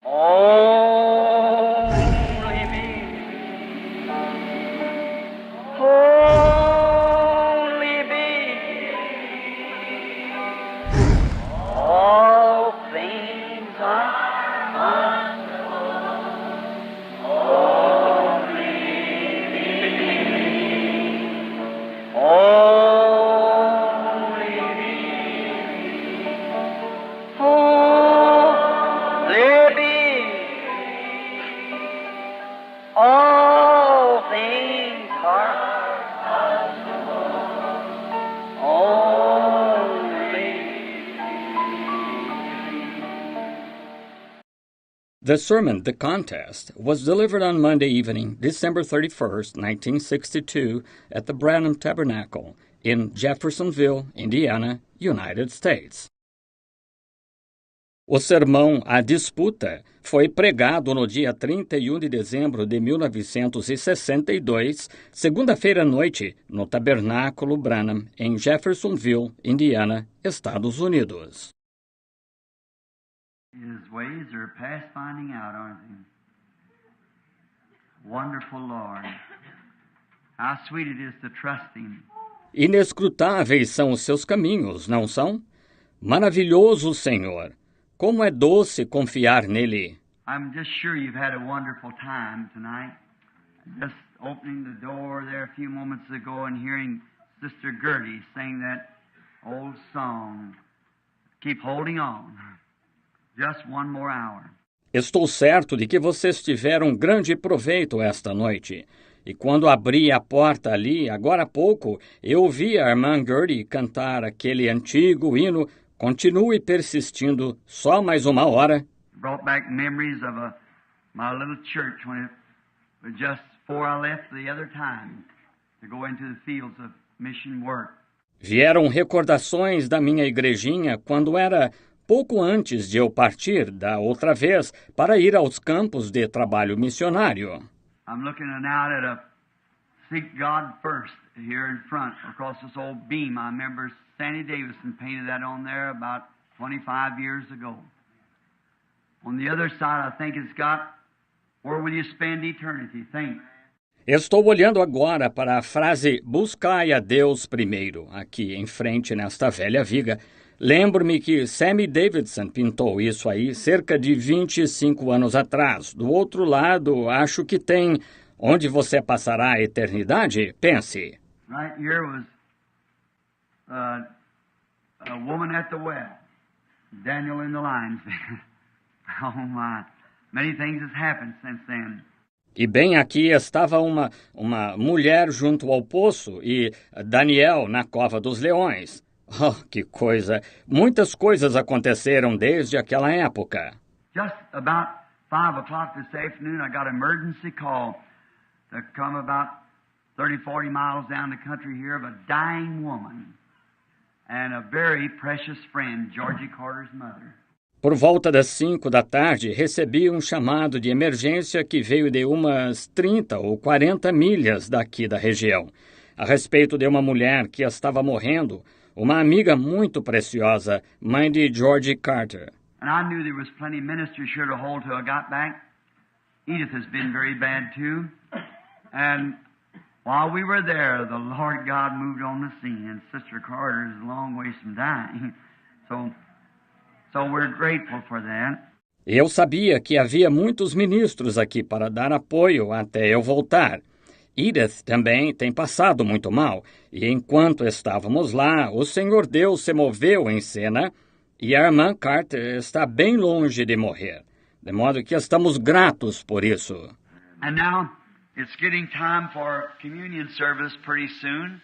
Only be, only be, all things are possible. Only be, only be, only be. All things are only. The sermon, The Contest, was delivered on Monday evening, December 31st, 1962, at the Branham Tabernacle in Jeffersonville, Indiana, United States. O sermão A Disputa foi pregado no dia 31 de dezembro de 1962, segunda-feira à noite, no Tabernáculo Branham, em Jeffersonville, Indiana, Estados Unidos. His ways are past finding out, aren't they? Wonderful Lord. How sweet it is to trust Him. Inescrutáveis são os seus caminhos, não são? Maravilhoso Senhor! Como é doce confiar nele! I'm just sure you've had a wonderful time tonight. Just opening the door there a few moments ago and hearing Sister Gertie sing that old song, Keep Holding On. Just one more hour. Estou certo de que vocês tiveram grande proveito esta noite. E quando abri a porta ali, agora há pouco, eu ouvi a irmã Gertie cantar aquele antigo hino Continue persistindo, só mais uma hora. Brought back memories of my little church when it was just before I left the other time to go into the fields of mission work. Vieram recordações da minha igrejinha quando era pouco antes de eu partir da outra vez para ir aos campos de trabalho missionário. I'm looking now at a Seek God First here in front across this old beam. I remember Sandy Davidson painted that on there about 25 years ago. On the other side, I think it's got, where will you spend eternity? Think. Estou olhando agora para a frase Buscai a Deus primeiro, aqui em frente nesta velha viga. Lembro-me que Sammy Davidson pintou isso aí cerca de 25 anos atrás. Do outro lado, acho que tem Onde Você Passará a Eternidade? Pense. Right here was a woman at the well, Daniel in the lion's den. Oh my, many things has happened since then. E bem aqui estava uma mulher junto ao poço e Daniel na cova dos leões. Oh, que coisa! Muitas coisas aconteceram desde aquela época. Just about 5 o'clock this afternoon, I got an emergency call to come about 30, 40 miles down the country here of a dying woman and a very precious friend, Georgie Carter's mother. Por volta das 5 da tarde, recebi um chamado de emergência que veio de umas 30 ou 40 milhas daqui da região, a respeito de uma mulher que estava morrendo, uma amiga muito preciosa, mãe de Georgie Carter. And I knew there was plenty of ministers here to hold till I got back. Edith has been very bad too. And while we were there, the Lord God moved on the scene, and Sister Carter is a long ways from dying. So we're grateful for that. Eu sabia que havia muitos ministros aqui para dar apoio até eu voltar. Edith também tem passado muito mal, e enquanto estávamos lá, o Senhor Deus se moveu em cena e a irmã Carter está bem longe de morrer, de modo que estamos gratos por isso. And now it's getting time for communion service pretty soon.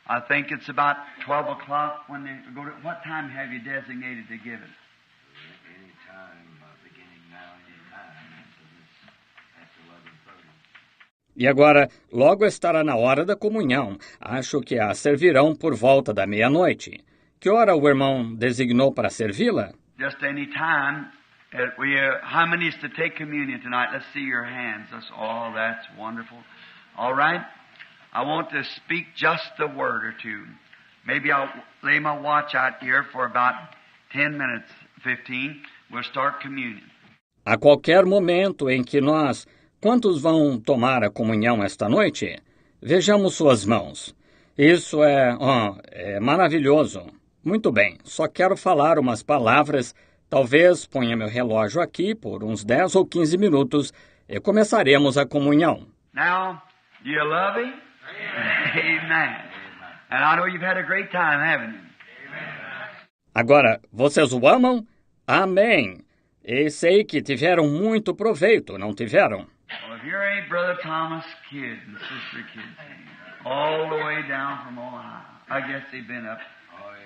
I think it's about 12 o'clock when they go to... What time have you designated to give it? Any time, beginning now, any time. So that's 11:30. E agora, logo estará na hora da comunhão. Acho que a servirão por volta da meia-noite. Que hora o irmão designou para servi-la? Just any time. How many is to take communion tonight? Let's see your hands. That's wonderful. All right. I want to speak just a word or two. Maybe I'll lay my watch out here for about 10 minutes, 15. We'll start communion. A qualquer momento em que nós... Quantos vão tomar a comunhão esta noite? Vejamos suas mãos. Isso é maravilhoso. Muito bem, só quero falar umas palavras. Talvez ponha meu relógio aqui por uns 10 ou 15 minutos e começaremos a comunhão. Now, do you love Him? Amen. And I know you've had a great time, haven't you? Agora, vocês o amam? Amém. E sei que tiveram muito proveito, não tiveram? Well, if here ain't Brother Thomas Kidd and Sister Kidd singing, all the way down from Ohio. I guess they've been up.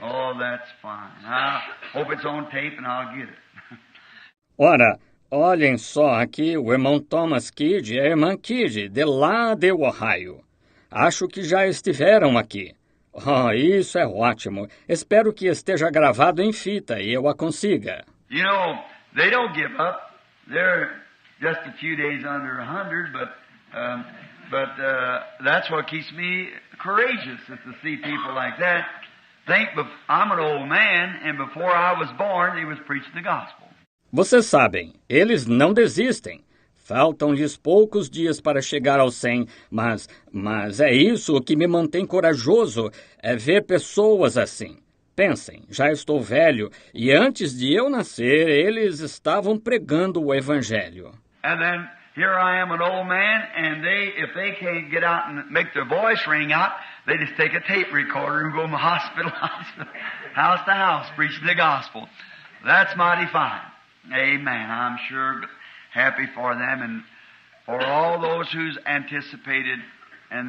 Oh, that's fine. I hope it's on tape and I'll get it. Ora, olhem só aqui o irmão Thomas Kidd e a irmã Kidd, de lá de Ohio. Acho que já estiveram aqui. Oh, isso é ótimo. Espero que esteja gravado em fita e eu a consiga. You know, they don't give up. They're just a few days under 100, but that's what keeps me courageous, is to see people like that. I'm an old man, and before I was born, they was preaching the gospel. Vocês sabem, eles não desistem. Faltam-lhes poucos dias para chegar aos 100, mas é isso o que me mantém corajoso, é ver pessoas assim. Pensem, já estou velho, e antes de eu nascer, eles estavam pregando o Evangelho. And then here I am, an old man, and if they can't get out and make their voice ring out, they just take a tape recorder and go from hospital, house to house, preaching the gospel. That's mighty fine. Amen. I'm sure happy for them and for all those who's anticipated and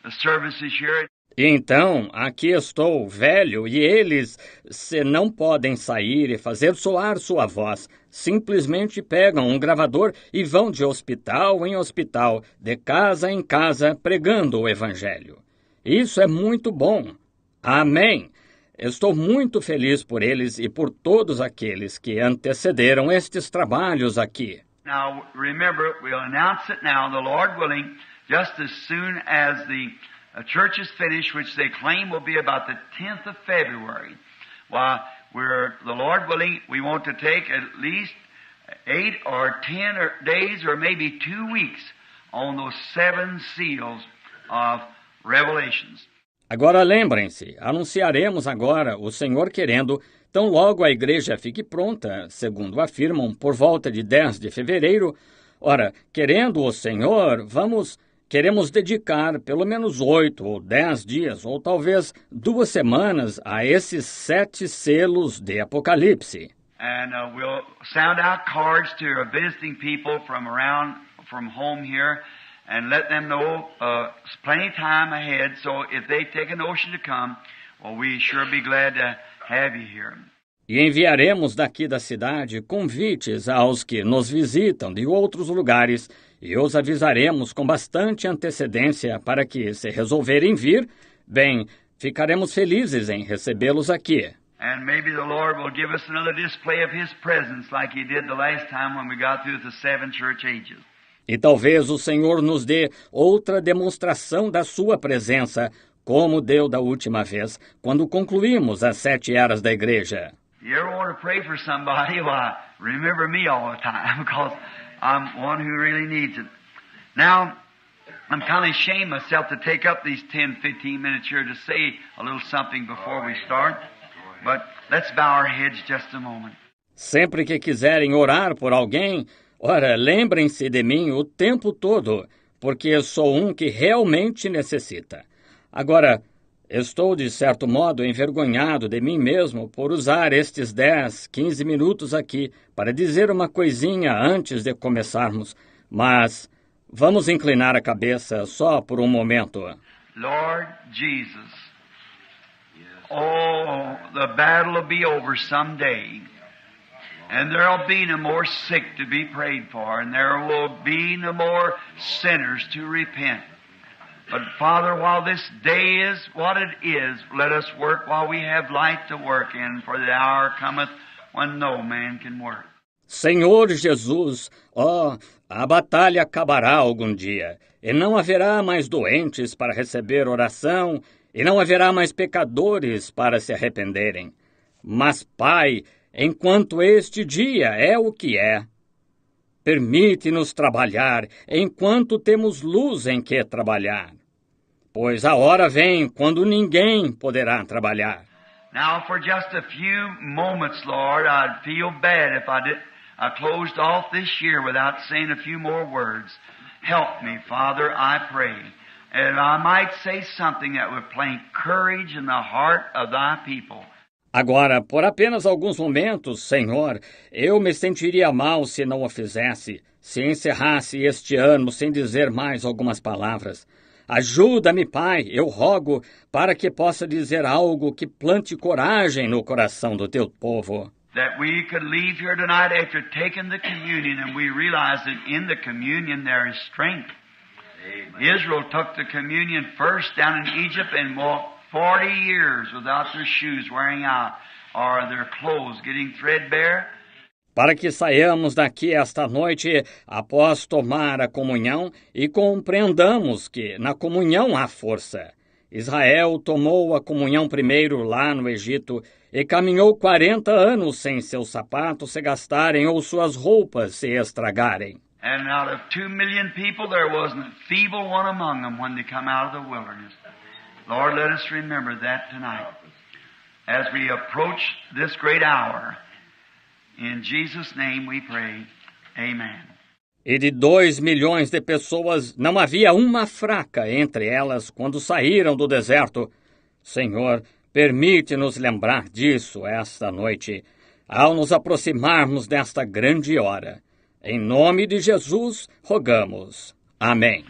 the services here. E então, aqui estou, velho, e eles, se não podem sair e fazer soar sua voz, simplesmente pegam um gravador e vão de hospital em hospital, de casa em casa, pregando o Evangelho. Isso é muito bom. Amém. Estou muito feliz por eles e por todos aqueles que antecederam estes trabalhos aqui. Now, remember, we'll announce it now, the Lord willing, just as soon as the church is finished, which they claim will be about the 10th of February. Well, the Lord willing, we want to take at least 8 or 10 days or maybe 2 weeks on those 7 seals of Revelations. Agora lembrem-se, anunciaremos agora, o Senhor querendo, tão logo a igreja fique pronta, segundo afirmam, por volta de 10 de fevereiro. Ora, querendo o Senhor, queremos dedicar pelo menos 8 ou 10 dias, ou talvez 2 semanas, a esses 7 selos de Apocalipse. And we'll sound out cards to visiting people from home here, and let them know plenty of time ahead, so if they take a notion to come, well, we sure be glad to have you here. E enviaremos daqui da cidade convites aos que nos visitam de outros lugares e os avisaremos com bastante antecedência para que, se resolverem vir, bem, ficaremos felizes em recebê-los aqui. And maybe the Lord will give us another display of His presence like He did the last time when we got through the 7 church ages. E talvez o Senhor nos dê outra demonstração da sua presença, como deu da última vez, quando concluímos as 7 eras da igreja. You ever want to pray for somebody? Why, remember me all the time, because I'm one who really needs it. Now, I'm kind of ashamed myself to take up these 10, 15 minutes here to say a little something before we start, but let's bow our heads just a moment. Sempre que quiserem orar por alguém, ora, lembrem-se de mim o tempo todo, porque sou um que realmente necessita. Agora, estou, de certo modo, envergonhado de mim mesmo por usar estes 10, 15 minutos aqui para dizer uma coisinha antes de começarmos, mas vamos inclinar a cabeça só por um momento. Lord Jesus, oh, the battle will be over someday. And there'll be no more sick to be prayed for, and there will be no more sinners to repent. But Father, while this day is what it is, let us work while we have light to work in, for the hour cometh when no man can work. Senhor Jesus, a batalha acabará algum dia, e não haverá mais doentes para receber oração, e não haverá mais pecadores para se arrependerem. Mas, Pai, enquanto este dia é o que é, permite-nos trabalhar enquanto temos luz em que trabalhar. Pois a hora vem quando ninguém poderá trabalhar. Now, for just a few moments, Lord, I'd feel bad if I closed off this year without saying a few more words. Help me, Father, I pray, and I might say something that would plant courage in the heart of thy people. Agora, por apenas alguns momentos, Senhor, eu me sentiria mal se não o fizesse, se encerrasse este ano sem dizer mais algumas palavras. Ajuda-me, Pai, eu rogo, para que possa dizer algo que plante coragem no coração do teu povo. That we could leave here tonight after taking the communion and we realize that in the communion there is strength. Amen. Israel took the communion first down in Egypt and walked 40 years without their shoes wearing out or their clothes getting threadbare. Para que saiamos daqui esta noite após tomar a comunhão e compreendamos que na comunhão há força. Israel tomou a comunhão primeiro lá no Egito e caminhou 40 anos sem seus sapatos se gastarem ou suas roupas se estragarem. And out of 2 million people there wasn't a feeble one among them when they come out of the wilderness. Lord, let us remember that tonight as we approach this great hour. In Jesus' name we pray. Amen. E de 2 milhões de pessoas não havia uma fraca entre elas quando saíram do deserto. Senhor, permite-nos lembrar disso esta noite, ao nos aproximarmos desta grande hora. Em nome de Jesus, rogamos. Amém.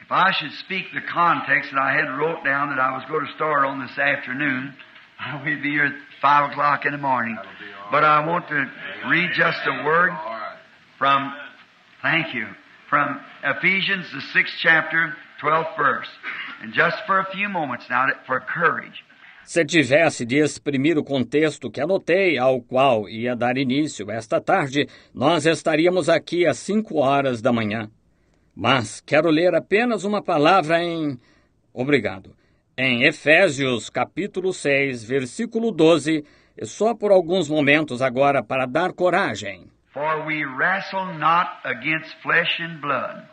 If I should speak the context that I had wrote down that I was going to start on this afternoon, we'd be here at 5 o'clock in the morning. But I want to read just a word from, thank you, from Ephesians, the 6th chapter, 12th verse. And just for a few moments now, for courage. Se tivesse de exprimir o contexto que anotei, ao qual ia dar início esta tarde, nós estaríamos aqui às 5 horas da manhã. Mas quero ler apenas uma palavra em Efésios capítulo 6, versículo 12, e só por alguns momentos agora para dar coragem. For we wrestle not against flesh and blood,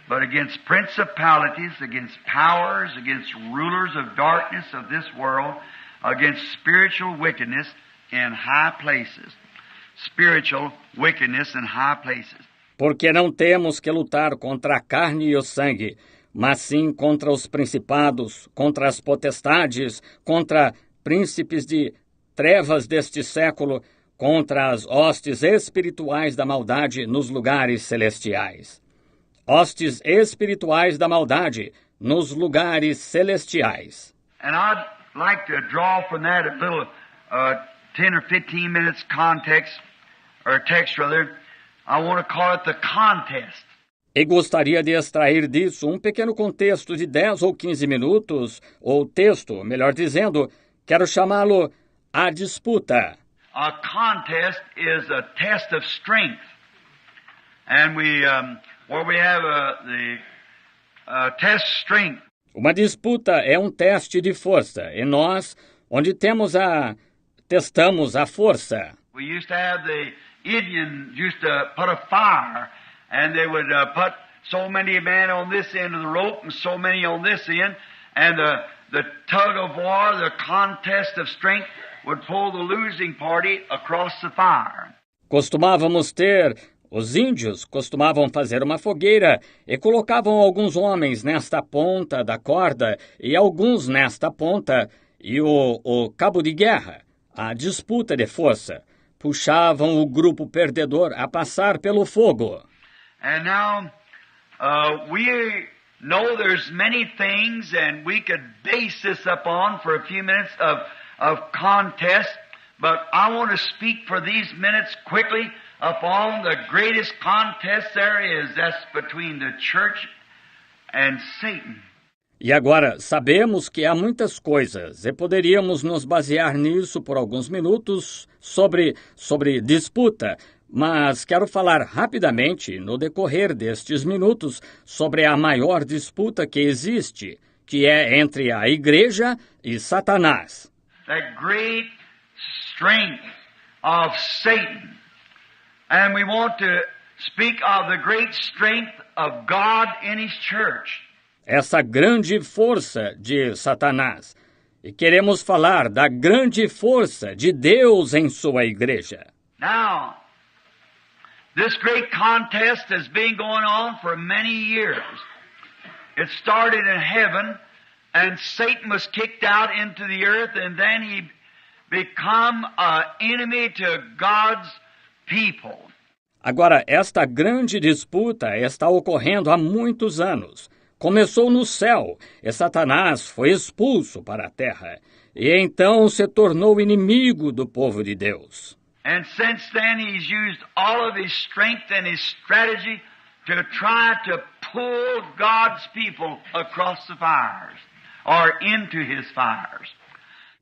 but against principalities, against powers, against rulers of darkness of this world, against spiritual wickedness in high places. Spiritual wickedness in high places. Porque não temos que lutar contra a carne e o sangue, mas sim contra os principados, contra as potestades, contra príncipes de trevas deste século, contra as hostes espirituais da maldade nos lugares celestiais. Hostes espirituais da maldade nos lugares celestiais. And I'd like to draw from that a little 10 or 15 minutes context, or text rather. I want to call it the contest. E gostaria de extrair disso um pequeno contexto de 10 ou 15 minutos, ou texto, melhor dizendo, quero chamá-lo a disputa. A contest is a test of strength. And where we have the test strength. Uma disputa é um teste de força, e nós, onde testamos a força. We used to have the Indians used to put a fire, and they would put so many men on this end of the rope and so many on this end, and the tug of war, the contest of strength, would pull the losing party across the fire. Os índios costumavam fazer uma fogueira e colocavam alguns homens nesta ponta da corda e alguns nesta ponta, e o cabo de guerra, a disputa de força, puxavam o grupo perdedor a passar pelo fogo. And now we know there's many things, and we could base this upon for a few minutes of contest, but I want to speak for these minutes quickly upon the greatest contest there is. That's between the church and Satan. E agora, sabemos que há muitas coisas e poderíamos nos basear nisso por alguns minutos sobre disputa, mas quero falar rapidamente, no decorrer destes minutos, sobre a maior disputa que existe, que é entre a Igreja e Satanás. That great strength of Satan. And we want to speak of the great strength of God in His church. Essa grande força de Satanás. E queremos falar da grande força de Deus em sua igreja. Now, this great contest has been going on for many years. It started in heaven, and Satan was kicked out into the earth, and then he become an enemy to God's people. Agora, esta grande disputa está ocorrendo há muitos anos. Começou no céu, e Satanás foi expulso para a terra, e então se tornou inimigo do povo de Deus. And since then he's used all of his strength and his strategy to try to pull God's people across the fires, or into his fires.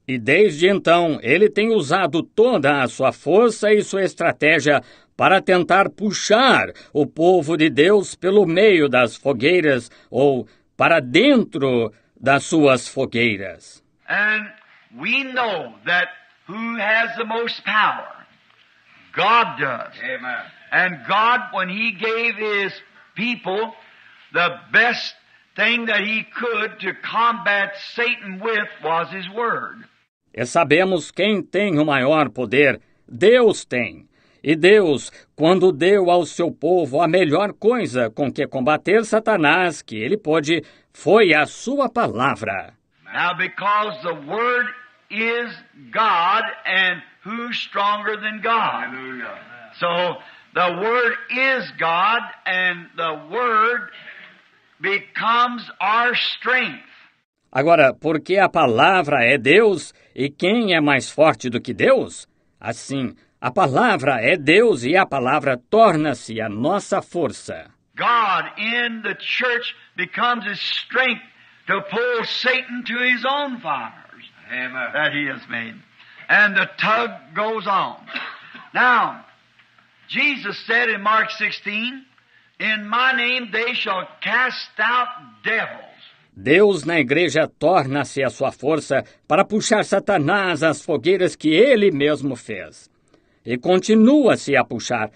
E desde então, ele tem usado toda a sua força e sua estratégia para tentar puxar o povo de Deus pelo meio das fogueiras ou para dentro das suas fogueiras. And we know that who has the most power? God does. Amen. And God, when He gave His people the best thing that He could to combat Satan with was His Word. E sabemos quem tem o maior poder. Deus tem. E Deus, quando deu ao seu povo a melhor coisa com que combater Satanás que ele pôde, foi a sua palavra. Now, because the Word is God, and who's stronger than God? Hallelujah. So, the Word is God, and the Word becomes our strength. Agora, porque a palavra é Deus, e quem é mais forte do que Deus? Assim, a palavra é Deus e a palavra torna-se a nossa força. God in the church becomes His strength to pull Satan to his own fires Amen. that He has made. And the tug goes on. Now, Jesus said in Mark 16, "In my name they shall cast out devils." Deus na igreja torna-se a sua força para puxar Satanás às fogueiras que ele mesmo fez. E continua-se a puxar.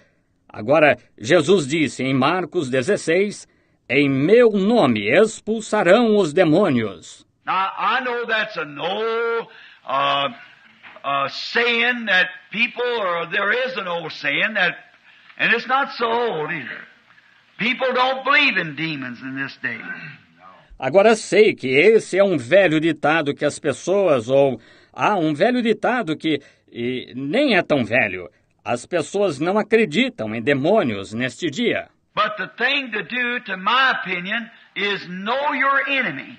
Agora, Jesus disse em Marcos 16, em meu nome expulsarão os demônios. Now, I know that's an old saying that people, or there is an old saying that, and it's not so old either. People don't believe in demons in this day. Agora sei que esse é um velho ditado que as pessoas, ou um velho ditado que nem é tão velho. As pessoas não acreditam em demônios neste dia. But the thing to do, to my opinion, is know your enemy.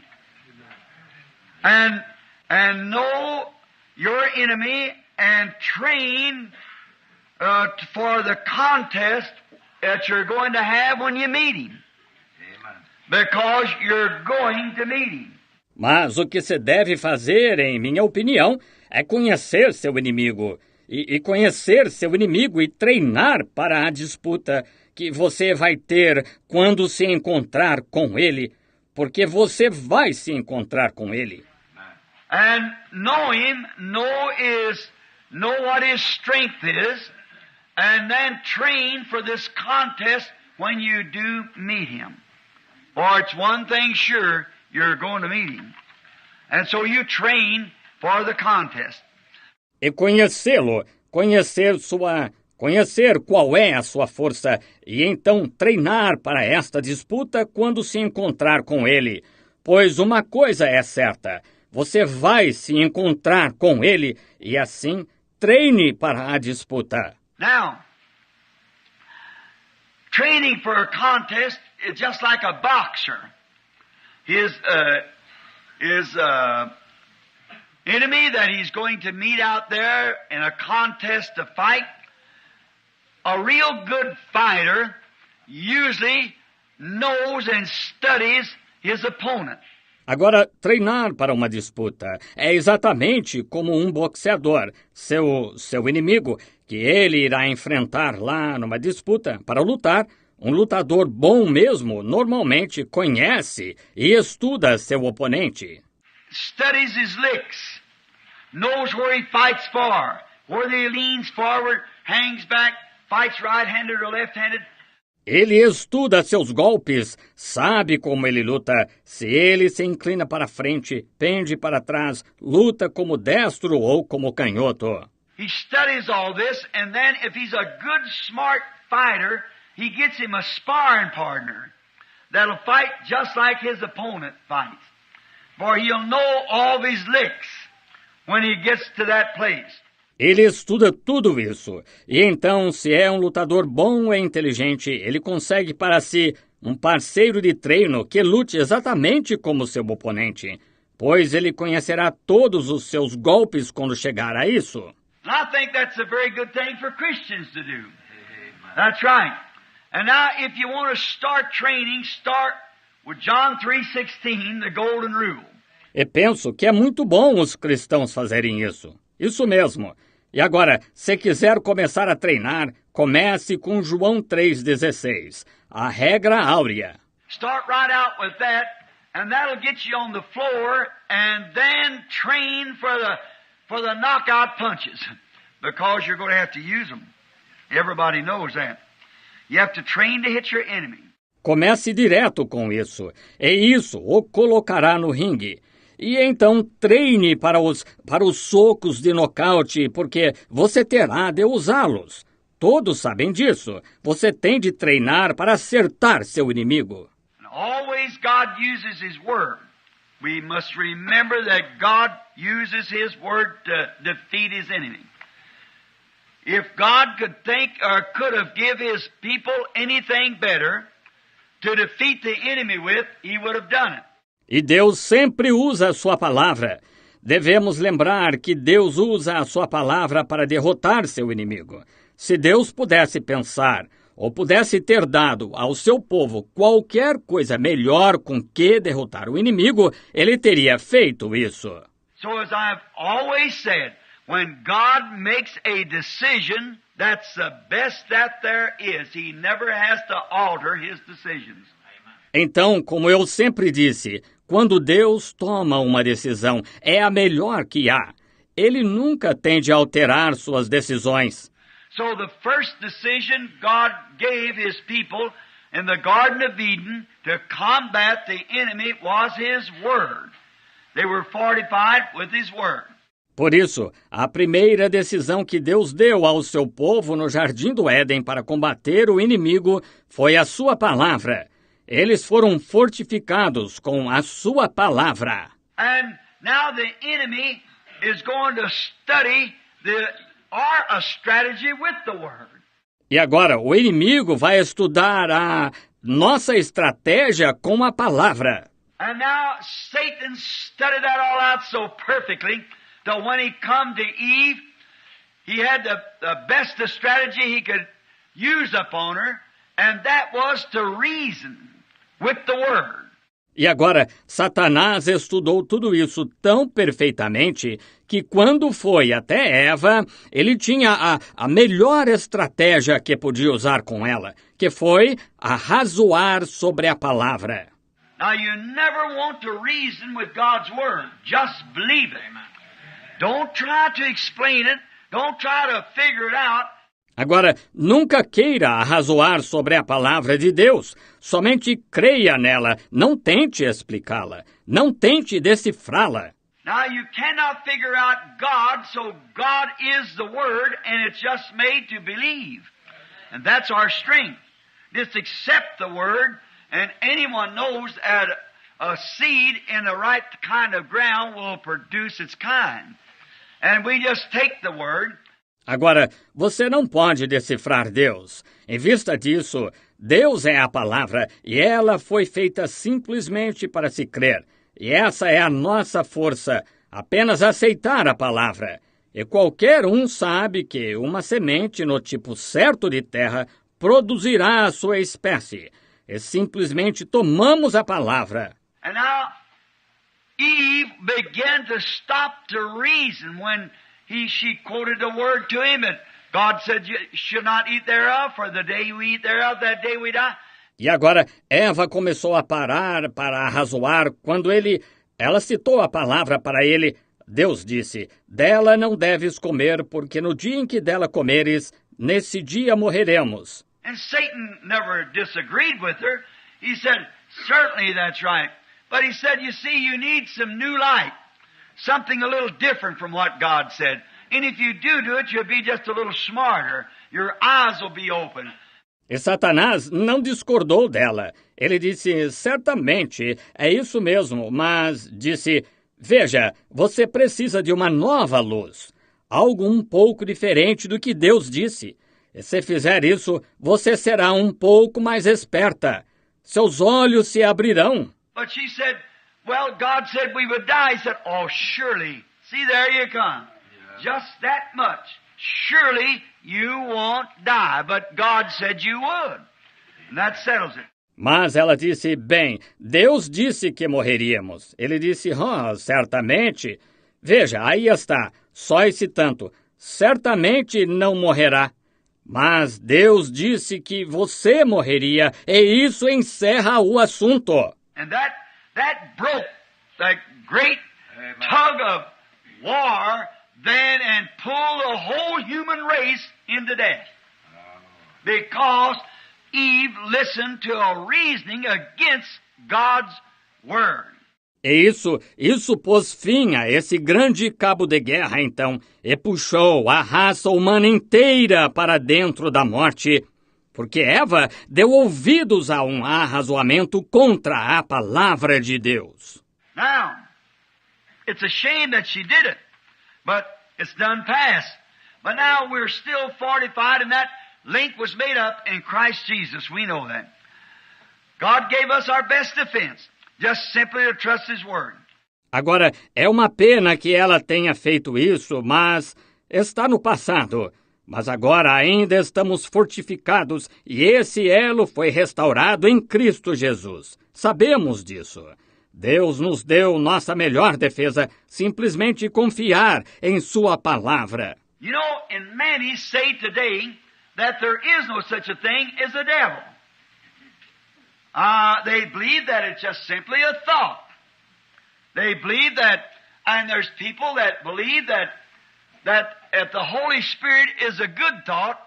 And know your enemy and train for the contest that you're going to have when you meet him. Because you're going to meet him. Mas o que se deve fazer, em minha opinião, é conhecer seu inimigo. E conhecer seu inimigo e treinar para a disputa que você vai ter quando se encontrar com ele. Porque você vai se encontrar com ele. And know him, know what his strength is, and then train for this contest when you do meet him. For it's one thing sure, you're going to meet him. And so you train for the contest. E conhecê-lo, conhecer qual é a sua força, e então treinar para esta disputa quando se encontrar com ele. Pois uma coisa é certa, você vai se encontrar com ele, e assim treine para a disputa. Now, training for a contest is just like a boxer. His enemy that he's going to meet out there in a contest to fight, a real good fighter usually knows and studies his opponent. Agora, treinar para uma disputa é exatamente como um boxeador, seu inimigo, que ele irá enfrentar lá numa disputa para lutar. Um lutador bom mesmo normalmente conhece e estuda seu oponente. Studies his licks, knows where he fights for, where he leans forward, hangs back, fights right-handed or left-handed, Ele estuda seus golpes, sabe como ele luta. Se ele se inclina para frente, pende para trás, luta como destro ou como canhoto. He studies all this, and then if he's a good, smart fighter, he gets him a sparring partner that'll fight just like his opponent fights. For he'll know all his licks when he gets to that place. Ele estuda tudo isso, e então, se é um lutador bom e inteligente, ele consegue para si um parceiro de treino que lute exatamente como seu oponente, pois ele conhecerá todos os seus golpes quando chegar a isso. And I think that's a very good thing for Christians to do. That's right. And now, if you want to start training, start with John 3:16, the golden rule. E penso que é muito bom os cristãos fazerem isso. Isso mesmo. E agora, se quiser começar a treinar, comece com João 3,16, a regra áurea. Start right out with that, and that'll get you on the floor, and then train for the knockout punches, because you're going to have to use them. Everybody knows that. You have to train to hit your enemy. Comece direto com isso, e isso o colocará no ringue. E então treine para os socos de nocaute, porque você terá de usá-los. Todos sabem disso. Você tem de treinar para acertar seu inimigo. And always God uses His Word. We must remember that God uses His Word to defeat His enemy. If God could think or could have given His people anything better to defeat the enemy with, He would have done it. E Deus sempre usa a sua palavra. Devemos lembrar que Deus usa a sua palavra para derrotar seu inimigo. Se Deus pudesse pensar, ou pudesse ter dado ao seu povo qualquer coisa melhor com que derrotar o inimigo, ele teria feito isso. So as I've always said, when God makes a decision, that's the best that there is. He never has to alter His decisions. Então, como eu sempre disse, quando Deus toma uma decisão, é a melhor que há. Ele nunca tem de alterar suas decisões. So the first decision God gave His people in the Garden of Eden to combat the enemy was His Word. They were fortified with His Word. Por isso, a primeira decisão que Deus deu ao seu povo no Jardim do Éden para combater o inimigo foi a sua palavra. Eles foram fortificados com a sua palavra. And now the enemy is going to study a strategy with the Word. E agora, o inimigo vai estudar a nossa estratégia com a palavra. And now Satan studied that all out so perfectly that when he come to Eve, he had the best strategy he could use upon her, and that was to reason with the Word. E agora, Satanás estudou tudo isso tão perfeitamente que quando foi até Eva, ele tinha a melhor estratégia que podia usar com ela, que foi arrazoar sobre a palavra. Now you never want to reason with God's Word. Just believe it. Don't try to explain it. Don't try to figure it out. Agora, nunca queira arrazoar sobre a palavra de Deus. Somente creia nela. Não tente explicá-la. Não tente decifrá-la. Now you cannot figure out God, so God is the Word, and it's just made to believe. And that's our strength. Just accept the Word, and anyone knows that a seed in the right kind of ground will produce its kind. And we just take the Word. Agora, você não pode decifrar Deus. Em vista disso, Deus é a palavra e ela foi feita simplesmente para se crer. E essa é a nossa força, apenas aceitar a palavra. E qualquer um sabe que uma semente no tipo certo de terra produzirá a sua espécie. E simplesmente tomamos a palavra. And now, Eve began to stop to reason when she quoted the word to him, and God said, "You should not eat thereof, for the day you eat thereof, that day we die." E agora, Eva começou a parar para arrazoar quando ela citou a palavra para ele. Deus disse, dela não deves comer, porque no dia em que dela comeres, nesse dia morreremos. And Satan never disagreed with her. He said, certainly that's right. But he said, you see, you need some new light. Something a little different from what God said. And if you do it, you'll be just a little smarter. Your eyes will be open. E Satanás não discordou dela. Ele disse, certamente, é isso mesmo, mas disse, veja, você precisa de uma nova luz. Algo um pouco diferente do que Deus disse. E se fizer isso, você será um pouco mais esperta. Seus olhos se abrirão. But she said, well, God said we would die. He said, oh, surely. See, there you come. Just that much. Surely you won't die, but God said you would. And that settles it. Mas ela disse, bem, Deus disse que morreríamos. Ele disse, certamente. Veja, aí está, só esse tanto. Certamente não morrerá. Mas Deus disse que você morreria, e isso encerra o assunto. And that broke the great tug of war then and pulled the whole human race into death. Because Eve listened to a reasoning against God's word. E isso pôs fim a esse grande cabo de guerra, então, e puxou a raça humana inteira para dentro da morte, porque Eva deu ouvidos a um arrazoamento contra a palavra de Deus. Now, it's a shame that she did it, but it's done past. But now we're still fortified, and that link was made up in Christ Jesus. We know that. God gave us our best defense. Just simply to trust His Word. Agora, é uma pena que ela tenha feito isso, mas está no passado. Mas agora ainda estamos fortificados e esse elo foi restaurado em Cristo Jesus. Sabemos disso. Deus nos deu nossa melhor defesa, simplesmente confiar em Sua palavra. You know, and many say today that there is no such a thing as a devil. They believe that it's just simply a thought. They believe that, and there's people that believe that if the Holy Spirit is a good thought,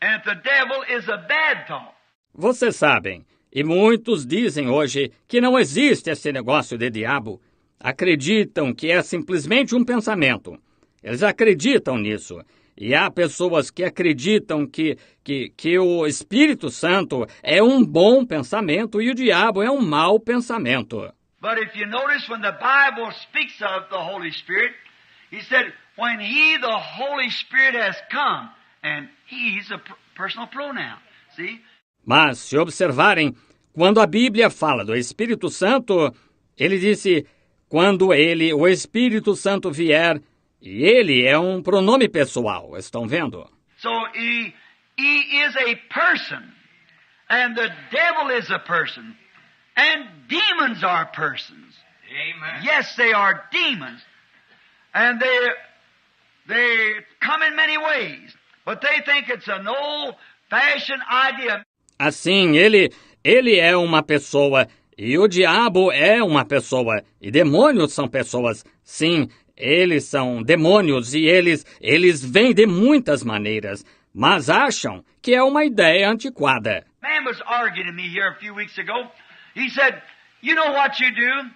and if the devil is a bad thought. Vocês sabem, e muitos dizem hoje que não existe esse negócio de diabo. Acreditam que é simplesmente um pensamento. Eles acreditam nisso. E há pessoas que acreditam que o Espírito Santo é um bom pensamento e o diabo é um mau pensamento. But if you notice when the Bible speaks of the Holy Spirit, He said, when He, the Holy Spirit, has come, and He's a personal pronoun. See? Mas, se observarem, quando a Bíblia fala do Espírito Santo, ele disse, quando ele, o Espírito Santo vier, e ele é um pronome pessoal, estão vendo? So he is a person, and the devil is a person, and demons are persons. Amen. Yes, they are demons, and they come in many ways, but they think it's an old-fashioned idea. Assim, ele é uma pessoa, e o diabo é uma pessoa, e demônios são pessoas, sim. Eles são demônios e eles vêm de muitas maneiras, mas acham que é uma ideia antiquada. Man was arguing to me here a few weeks ago. He said, you know what you do?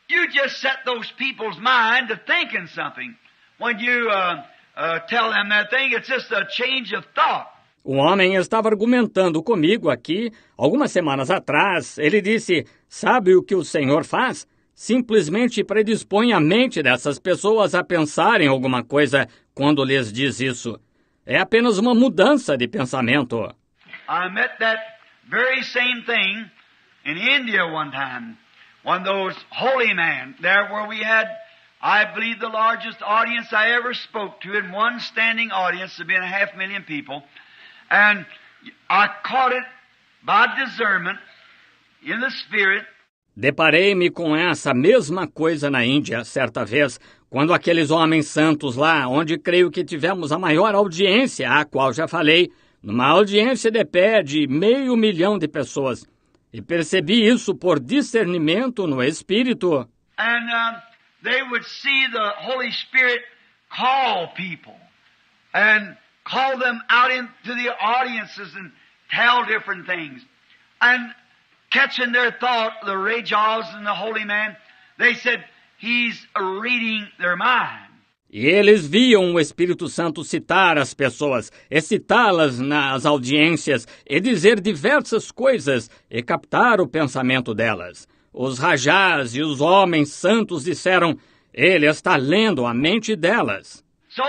You just set those people's mind to thinking something. When you tell them that thing, it's just a change of thought. Um homem estava argumentando comigo aqui, algumas semanas atrás. Ele disse, sabe o que o Senhor faz? Simplesmente predispõe a mente dessas pessoas a pensar em alguma coisa quando lhes diz isso. É apenas uma mudança de pensamento. I met that very same thing in India one time. One of those holy men there where we had, I believe, the largest audience I ever spoke to in one standing audience. There had been 500,000 people. And I caught it by discernment in the Spirit. Deparei-me com essa mesma coisa na Índia, certa vez, quando aqueles homens santos lá, onde creio que tivemos a maior audiência, a qual já falei, numa audiência de pé de 500,000 de pessoas. E percebi isso por discernimento no Espírito. And they would see the Holy Spirit call people and call them out into the audiences and tell different things. And catching their thought, the Ray Giles and the holy man, they said, he's reading their mind. E eles viam o Espírito Santo citar as pessoas, excitá-las nas audiências e dizer diversas coisas e captar o pensamento delas. Os rajás e os homens santos disseram, ele está lendo a mente delas. So,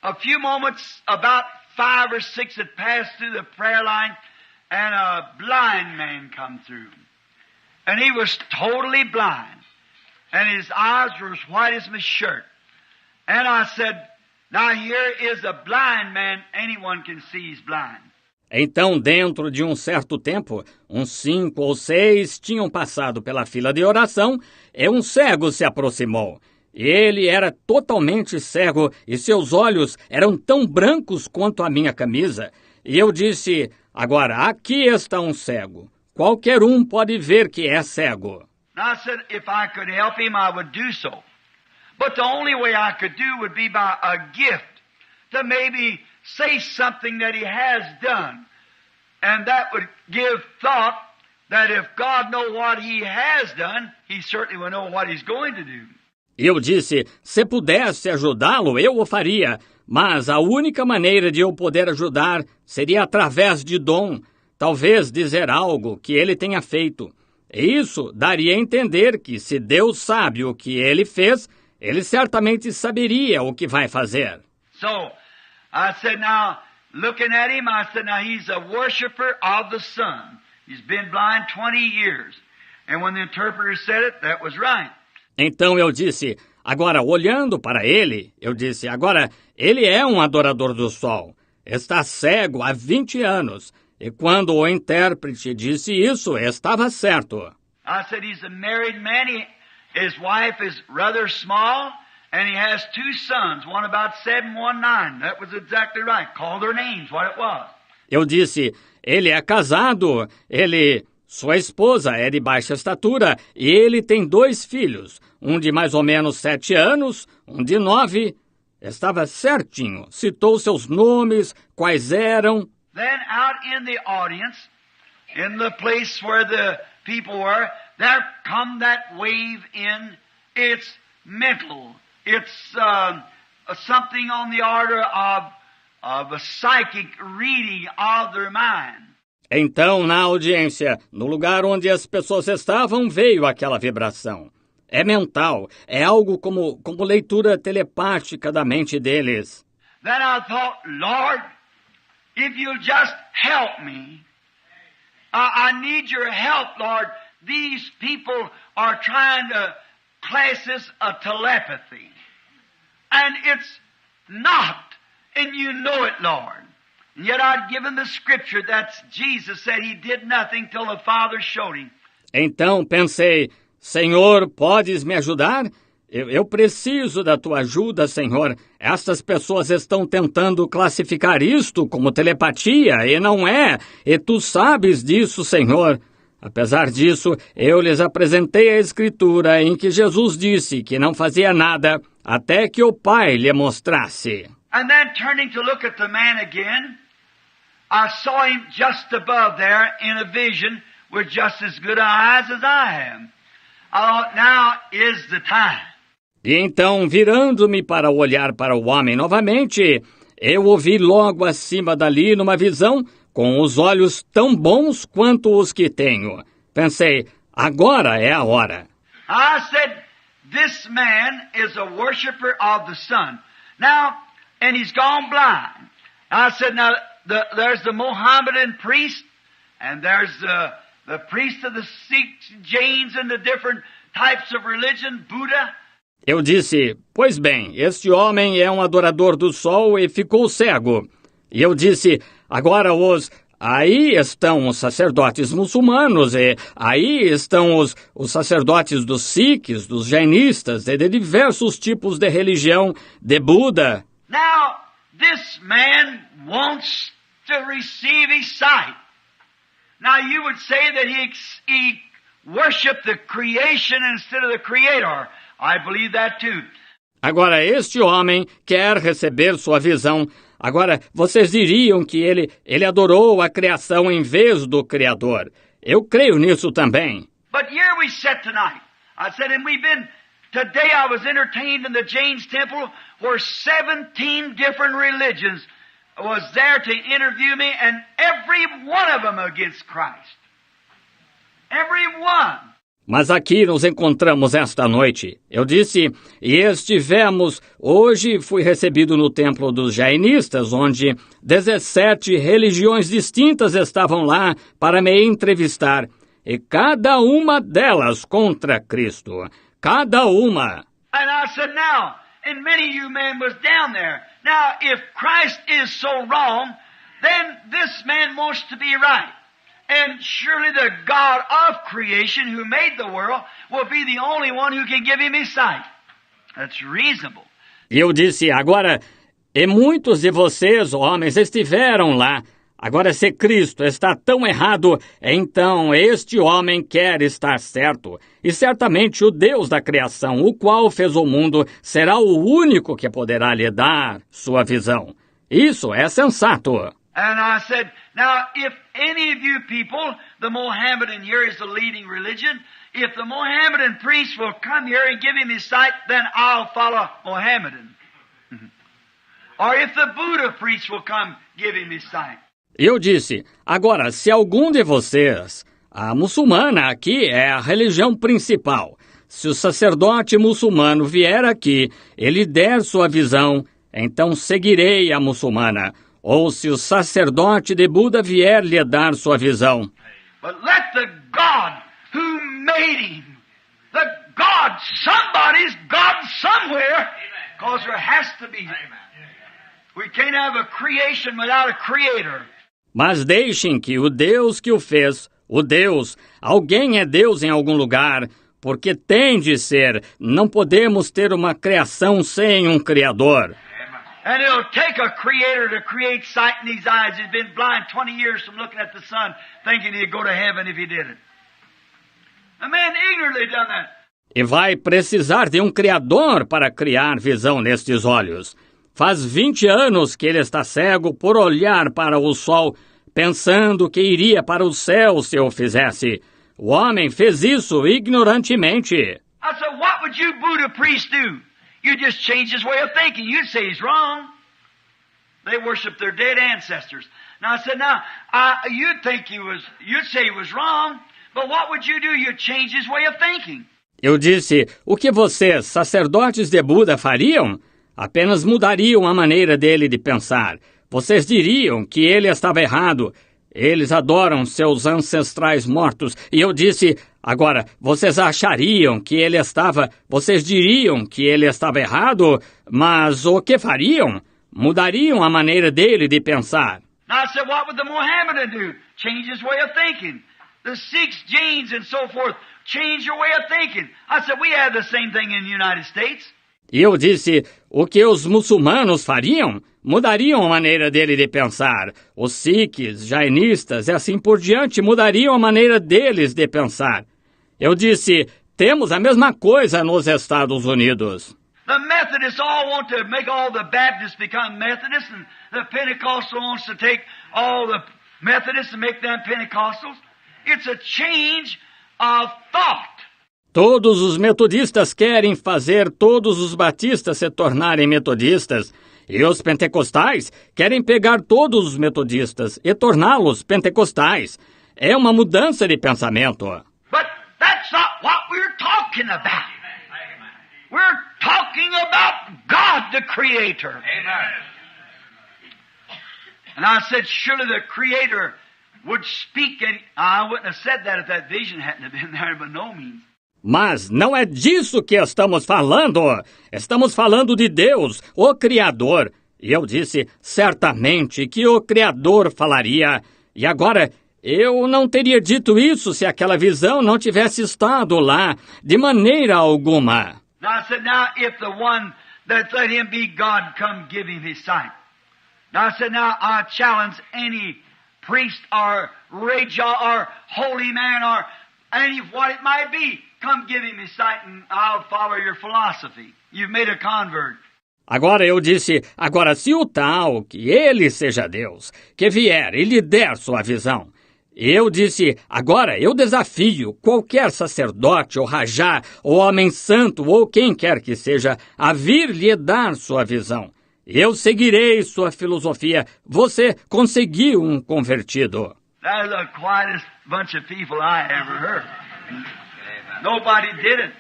a few moments, about 5 or 6 had passed through the prayer line, and a blind man come through. And he was totally blind. And his eyes were as white as my shirt. And I said, now here is a blind man. Anyone can see he's blind. Então, dentro de um certo tempo, uns 5 ou 6 tinham passado pela fila de oração e um cego se aproximou. Ele era totalmente cego e seus olhos eram tão brancos quanto a minha camisa. E eu disse, agora, aqui está um cego. Qualquer um pode ver que é cego. Now I said, if I could help him, I would do so. But the only way I could do would be by a gift to maybe say something that he has done. And that would give thought that if God knows what he has done, he certainly will know what he's going to do. Eu disse, se pudesse ajudá-lo, eu o faria. Mas a única maneira de eu poder ajudar seria através de dom. Talvez dizer algo que ele tenha feito. Isso daria a entender que se Deus sabe o que ele fez, ele certamente saberia o que vai fazer. So, I said, now, looking at him, I said, now he's a worshiper of the sun. He's been blind 20 years. And when the interpreter said it, that was right. Então eu disse, agora olhando para ele, eu disse, agora ele é um adorador do sol. Está cego há 20 anos. E quando o intérprete disse isso, estava certo. I said, he's a married man. His wife is rather small, and he has 2 sons, one about 7, one 9. That was exactly right. Call their names, what it was. Eu disse, ele é casado, sua esposa é de baixa estatura, e ele tem 2 filhos, um de mais ou menos 7 anos, um de 9. Estava certinho, citou seus nomes, quais eram. Then out in the audience, in the place where the people were, there come that wave in. It's mental. It's something on the order of a psychic reading of their mind. Então, na audiência, no lugar onde as pessoas estavam, veio aquela vibração. É mental, é algo como leitura telepática da mente deles. Then I thought, Lord, if you'll just help me, I need your help, Lord. These people are trying to class this a telepathy. And it's not, and you know it, Lord. And yet I'd given the scripture that Jesus said he did nothing till the Father showed him. Então pensei, Senhor, podes me ajudar? Eu preciso da tua ajuda, Senhor. Estas pessoas estão tentando classificar isto como telepatia, e não é. E tu sabes disso, Senhor. Apesar disso, eu lhes apresentei a Escritura em que Jesus disse que não fazia nada até que o Pai lhe mostrasse. And then turning to look at the man again, I saw him just above there in a vision with just as good eyes as I am. I thought, now is the time. E então, virando-me para olhar para o homem novamente, eu o vi logo acima dali numa visão, com os olhos tão bons quanto os que tenho. Pensei, agora é a hora. I said, this man is a worshiper of the sun. Now, and he's gone blind. I said, now, there's the Mohammedan priest, and there's the priest of the Sikhs, Jains, and the different types of religion, Buddha. Eu disse, pois bem, este homem é um adorador do sol e ficou cego. E eu disse, agora aí estão os sacerdotes muçulmanos, e aí estão os sacerdotes dos Sikhs, dos jainistas, e de diversos tipos de religião, de Buda. Now, this man wants to receive his sight. Now, you would say that he worshiped the creation instead of the creator. I believe that too. Agora, este homem quer receber sua visão. Agora, vocês diriam que ele adorou a criação em vez do Criador. Eu creio nisso também. But here we sit tonight. I said, and today I was entertained in the James Temple where 17 different religions was there to interview me, and every one of them against Christ. Every one. Mas aqui nos encontramos esta noite. Eu disse, e estivemos, hoje fui recebido no templo dos jainistas, onde 17 religiões distintas estavam lá para me entrevistar, e cada uma delas contra Cristo. Cada uma. And I said, now, and many of you men was down there. Now, if Christ is so wrong, then this man wants to be right. And surely the God of creation who made the world will be the only one who can give him his sight. That's reasonable. E eu disse, agora, e muitos de vocês, homens, estiveram lá. Agora, se Cristo está tão errado, então este homem quer estar certo. E certamente o Deus da criação, o qual fez o mundo, será o único que poderá lhe dar sua visão. Isso é sensato. And I said, now, if any of you people, the Mohammedan here is the leading religion, if the Mohammedan priest will come here and give him his sight, then I'll follow Mohammedan. Or if the Buddha priest will come give him his sight. Eu disse, agora, se algum de vocês, a muçulmana aqui é a religião principal. Se o sacerdote muçulmano vier aqui, ele der sua visão, então seguirei a muçulmana. Ou se o sacerdote de Buda vier lhe dar sua visão. But let the God who made him, the God, somebody's God somewhere, because there has to be. We can't have a creation without a creator. Mas deixem que o Deus que o fez, o Deus, alguém é Deus em algum lugar, porque tem de ser. Não podemos ter uma criação sem um Criador. And it'll take a creator to create sight in these eyes. He's been blind 20 years from looking at the sun, thinking he'd go to heaven if he did it. A man ignorantly done that. E vai precisar de um Criador para criar visão nestes olhos. Faz 20 anos que ele está cego por olhar para o sol, pensando que iria para o céu se o fizesse. O homem fez isso ignorantemente. I said, what would you Buddha priest do? You just change his way of thinking. You'd say he's wrong. They worship their dead ancestors. Now I said, you'd say he was wrong, but what would you do? You'd change his way of thinking. Eu disse, o que vocês, sacerdotes de Buda, fariam? Apenas mudariam a maneira dele de pensar. Vocês diriam que ele estava errado. Eles adoram seus ancestrais mortos. E eu disse, agora, vocês achariam que ele estava... Vocês diriam que ele estava errado, mas o que fariam? Mudariam a maneira dele de pensar. Now I said, what would the Mohammedan do? Change his way of thinking. The Sikhs, Jains, and so forth, change your way of thinking. I said, we have the same thing in the United States. E eu disse, o que os muçulmanos fariam? Mudariam a maneira dele de pensar. Os sikhs, jainistas e assim por diante mudariam a maneira deles de pensar. Eu disse, temos a mesma coisa nos Estados Unidos. The Methodists all want to make all the Baptists become Methodists, and the Pentecostal wants to take all the Methodists and make them Pentecostals. It's a change of thought. Todos os metodistas querem fazer todos os batistas se tornarem metodistas, e os pentecostais querem pegar todos os metodistas e torná-los pentecostais. É uma mudança de pensamento. But that's not what we're talking about. We're talking about God, the Creator. Amen. And I said, surely the Creator would speak, and I wouldn't have said that if that vision hadn't been there, by no means. Mas não é disso que estamos falando. Estamos falando de Deus, o Criador. E eu disse, certamente que o Criador falaria. E agora, eu não teria dito isso se aquela visão não tivesse estado lá, de maneira alguma. Now I said, now if the one that let him be God come give him his sight. Now I said, now I challenge any priest or Raja or holy man or any what it might be. Come give him his sight and I'll follow your philosophy. You've made a convert. Agora eu disse, agora se o tal, que ele seja Deus, que vier e lhe der sua visão. Eu disse, agora eu desafio qualquer sacerdote ou rajá, ou homem santo, ou quem quer que seja, a vir lhe dar sua visão. Eu seguirei sua filosofia. Você conseguiu um convertido. That is the quietest bunch of people I ever heard. Nobody did it.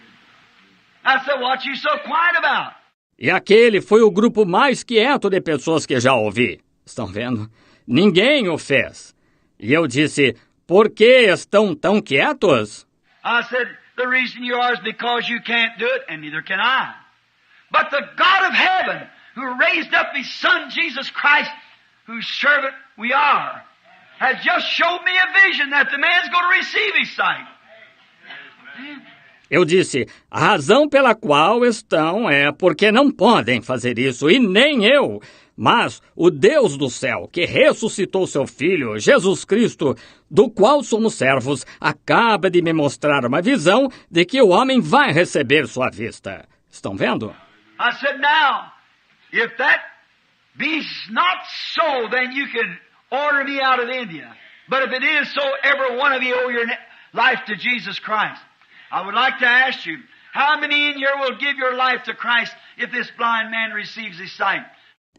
I said, what you so quiet about? E aquele foi o grupo mais quieto de pessoas que já ouvi. Estão vendo? Ninguém o fez. E eu disse, por que estão tão quietos? I said, the reason you are is because you can't do it, and neither can I. But the God of heaven, who raised up His Son, Jesus Christ, whose servant we are, has just showed me a vision that the man's going to receive his sight. Eu disse, a razão pela qual estão é porque não podem fazer isso, e nem eu. Mas o Deus do céu, que ressuscitou seu Filho, Jesus Cristo, do qual somos servos, acaba de me mostrar uma visão de que o homem vai receber sua vista. Estão vendo? I said, now, if that be not so, then you can order me out of India. But if it is so, every one of you owe your life to Jesus Christ. I would like to ask you, how many in here will give your life to Christ if this blind man receives his sight?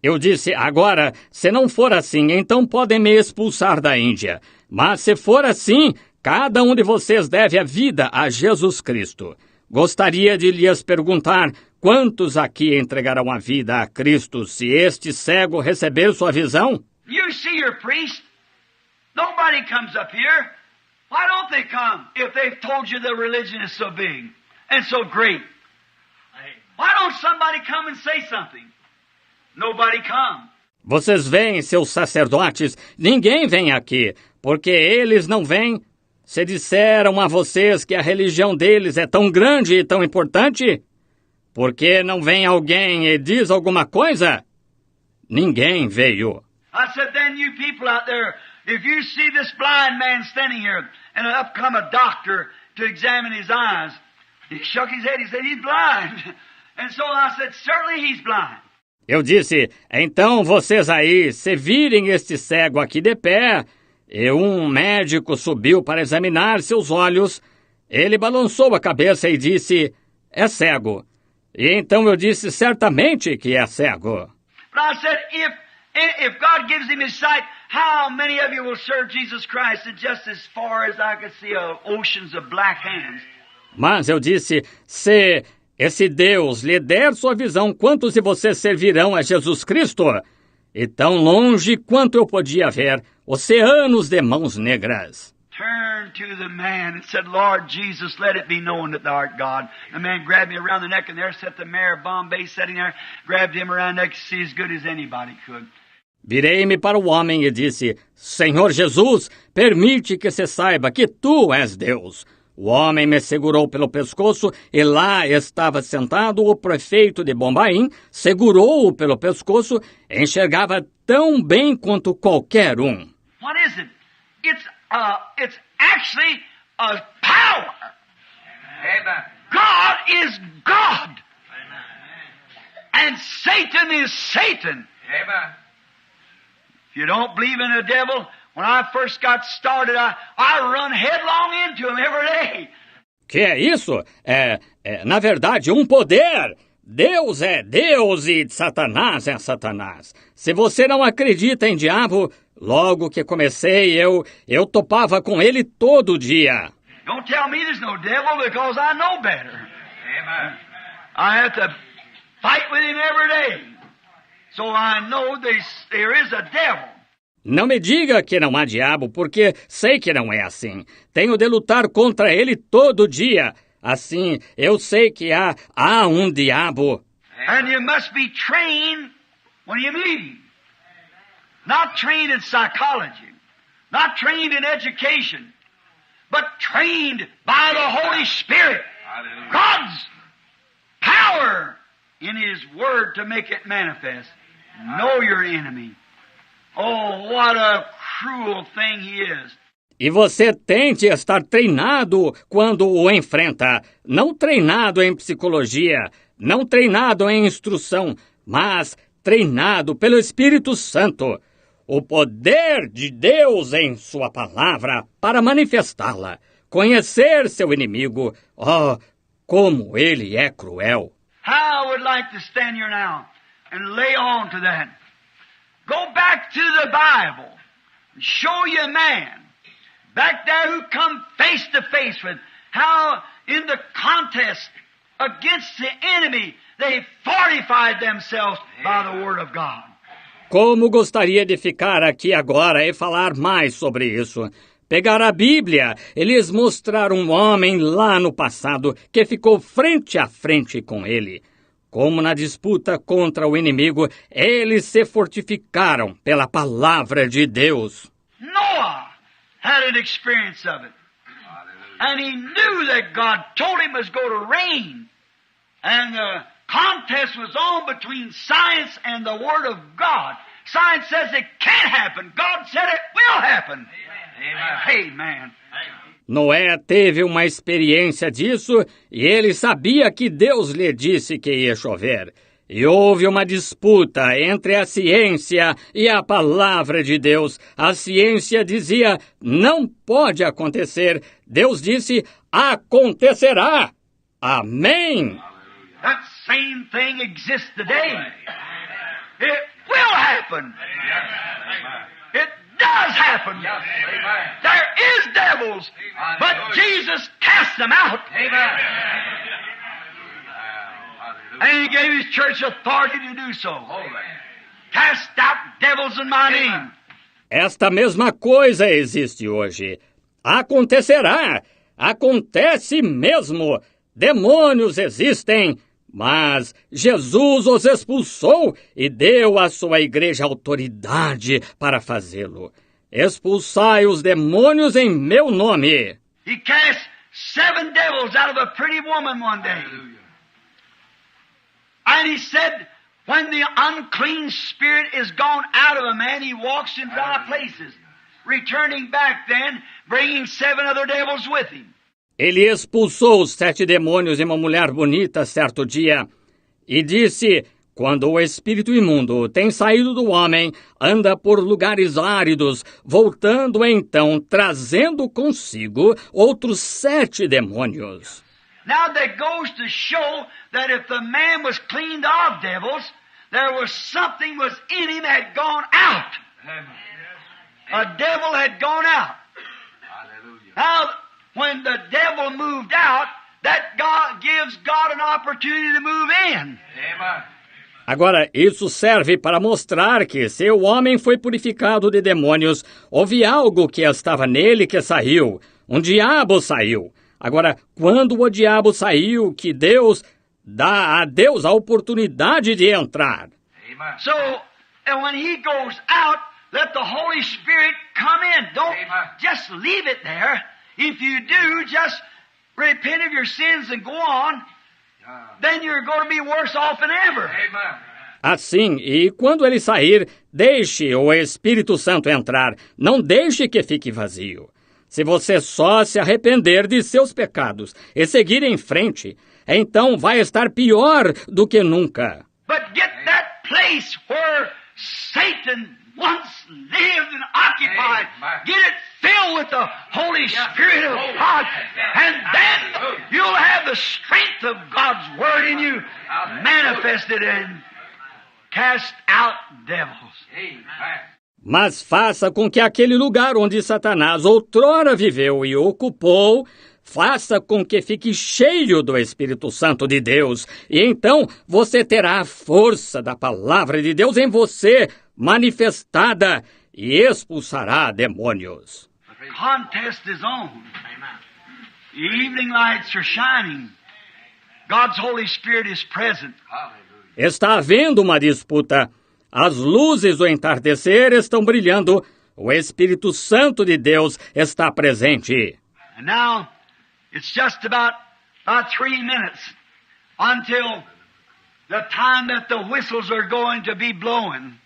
Eu disse, agora, se não for assim, então podem me expulsar da Índia. Mas se for assim, cada um de vocês deve a vida a Jesus Cristo. Gostaria de lhes perguntar, quantos aqui entregarão a vida a Cristo se este cego receber sua visão? You see your priest. Nobody comes up here. Why don't they come if they've told you the religion is so big and so great? Why don't somebody come and say something? Nobody come. Vocês veem, seus sacerdotes, ninguém vem aqui, porque eles não vêm. Se disseram a vocês que a religião deles é tão grande e tão importante, por que não vem alguém e diz alguma coisa? Ninguém veio. I said, then you people out there, if you see this blind man standing here, and up come a doctor to examine his eyes, he shook his head, he said, he's blind. And so I said, certainly he's blind. Eu disse, então vocês aí, se virem este cego aqui de pé, e um médico subiu para examinar seus olhos, ele balançou a cabeça e disse, é cego. E então eu disse, certamente que é cego. But I said, if God gives him his sight, how many of you will serve Jesus Christ? And just as far as I could see, oceans of black hands. Mas eu disse, se esse Deus lhe der sua visão, quantos de vocês servirão a Jesus Cristo? E tão longe quanto eu podia ver, oceanos de mãos negras. Turned to the man and said, Lord Jesus, let it be known that thou art God. The man grabbed me around the neck, and there sat the mayor of Bombay sitting there, grabbed him around the neck to see as good as anybody could. Virei-me para o homem e disse, Senhor Jesus, permite que se saiba que tu és Deus. O homem me segurou pelo pescoço e lá estava sentado o prefeito de Bombaim, segurou-o pelo pescoço, enxergava tão bem quanto qualquer um. What is it? It's actually a power. Amen. God is God. And Satan is Satan. Amen. If you don't believe in the devil, when I first got started, I run headlong into him every day. Que é isso? Na verdade, um poder. Deus é Deus e Satanás é Satanás. Se você não acredita em diabo, logo que comecei, eu topava com ele todo dia. Don't tell me there's no devil because I know better. Amen. I have to fight with him every day. So I know there is a devil. Não me diga que não há diabo, porque sei que não é assim. Tenho de lutar contra ele todo dia. Assim, eu sei que há um diabo. And you must be trained when you meet him. Not trained in psychology, not trained in education, but trained by the Holy Spirit. God's power in His Word to make it manifest. Know your enemy. Oh, what a cruel thing he is. E você tem de estar treinado quando o enfrenta. Não treinado em psicologia, não treinado em instrução, mas treinado pelo Espírito Santo, o poder de Deus em sua palavra para manifestá-la, conhecer seu inimigo. Oh, como ele é cruel! How I would like to stand here now and lay on to that. Go back to the Bible and show you a man back there who come face to face with how in the contest against the enemy they fortified themselves by the Word of God. Como gostaria de ficar aqui agora e falar mais sobre isso. Pegar a Bíblia e lhes mostrar um homem lá no passado que ficou frente a frente com ele. Como na disputa contra o inimigo, eles se fortificaram pela palavra de Deus. Noah had an experience of it. And he knew that God told him it was going to rain. And the contest was on between science and the Word of God. Science says it can't happen. God said it will happen. Amen. Amen. Noé teve uma experiência disso e ele sabia que Deus lhe disse que ia chover. E houve uma disputa entre a ciência e a palavra de Deus. A ciência dizia, não pode acontecer. Deus disse, acontecerá. Amém. That same thing exists today. It will happen. It does happen. There is devils, but Jesus cast them out. And He gave His church authority to do so. Cast out devils in my name. Esta mesma coisa existe hoje. Acontecerá. Acontece mesmo. Demônios existem. Mas Jesus os expulsou e deu à sua igreja autoridade para fazê-lo. Expulsai os demônios em meu nome. He cast 7 devils out of a pretty woman one day. And He said, when the unclean spirit is gone out of a man, he walks in dry places, returning back then, bringing 7 other devils with him. Ele expulsou os 7 demônios de uma mulher bonita certo dia e disse, quando o espírito imundo tem saído do homem, anda por lugares áridos, voltando então, trazendo consigo outros 7 demônios. Now that goes to show that if the man was cleaned of devils, there was something was in him that had gone out. A devil had gone out. Now, when the devil moved out, that God gives God an opportunity to move in. Agora, isso serve para mostrar que se o homem foi purificado de demônios, houve algo que estava nele que saiu. Um diabo saiu. Agora, quando o diabo saiu, que Deus dá a Deus a oportunidade de entrar. So, and when He goes out, let the Holy Spirit come in. Don't just leave it there. If you do, just repent of your sins and go on, then you're going to be worse off than ever. Assim, e quando ele sair, deixe o Espírito Santo entrar. Não deixe que fique vazio. Se você só se arrepender de seus pecados e seguir em frente, então vai estar pior do que nunca. But get that place where Satan once lived and occupied. Get it filled with the Holy Spirit of God. And then you'll have the strength of God's Word in you manifested and cast out devils. Mas faça com que aquele lugar onde Satanás outrora viveu e ocupou, faça com que fique cheio do Espírito Santo de Deus. E então você terá a força da palavra de Deus em você, manifestada, e expulsará demônios. The contest is on. The evening lights are shining. God's Holy Spirit is present. Está havendo uma disputa. As luzes do entardecer estão brilhando. O Espírito Santo de Deus está presente. And now, it's just about 3 minutes until the time that the whistles are going to be blowing.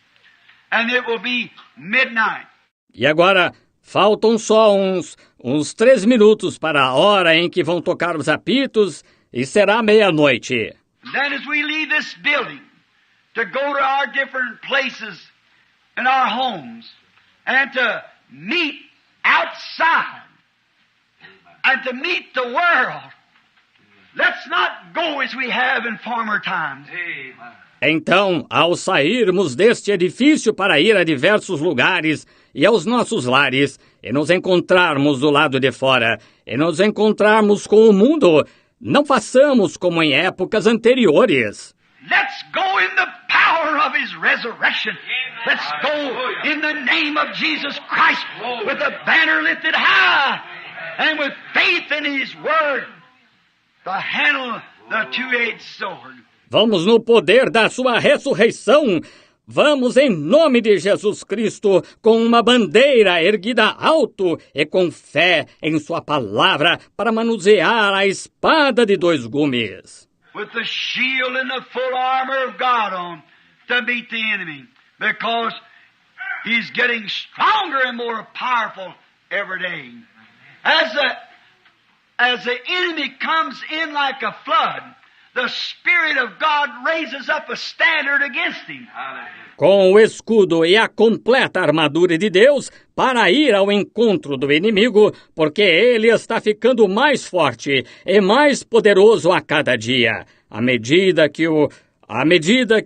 And it will be midnight. E agora, faltam só uns 3 minutos para a hora em que vão tocar os apitos e será meia-noite. And then as we leave this building, to go to our different places in our homes and to meet outside and to meet the world. Let's not go as we have in former times. Então, ao sairmos deste edifício para ir a diversos lugares e aos nossos lares, e nos encontrarmos do lado de fora, e nos encontrarmos com o mundo, não façamos como em épocas anteriores. Let's go in the power of His resurrection. Let's go in the name of Jesus Christ with a banner lifted high and with faith in His Word to handle the two-edged sword. Vamos no poder da sua ressurreição. Vamos em nome de Jesus Cristo com uma bandeira erguida alto e com fé em sua palavra para manusear a espada de dois gumes. With the shield and the full armor of God on to meet the enemy, because he's getting stronger and more powerful every day. As the enemy comes in like a flood, the Spirit of God raises up a standard against him. Com o escudo e a completa armadura de Deus para ir ao encontro do inimigo, porque ele está ficando mais forte e mais poderoso a cada dia, à medida que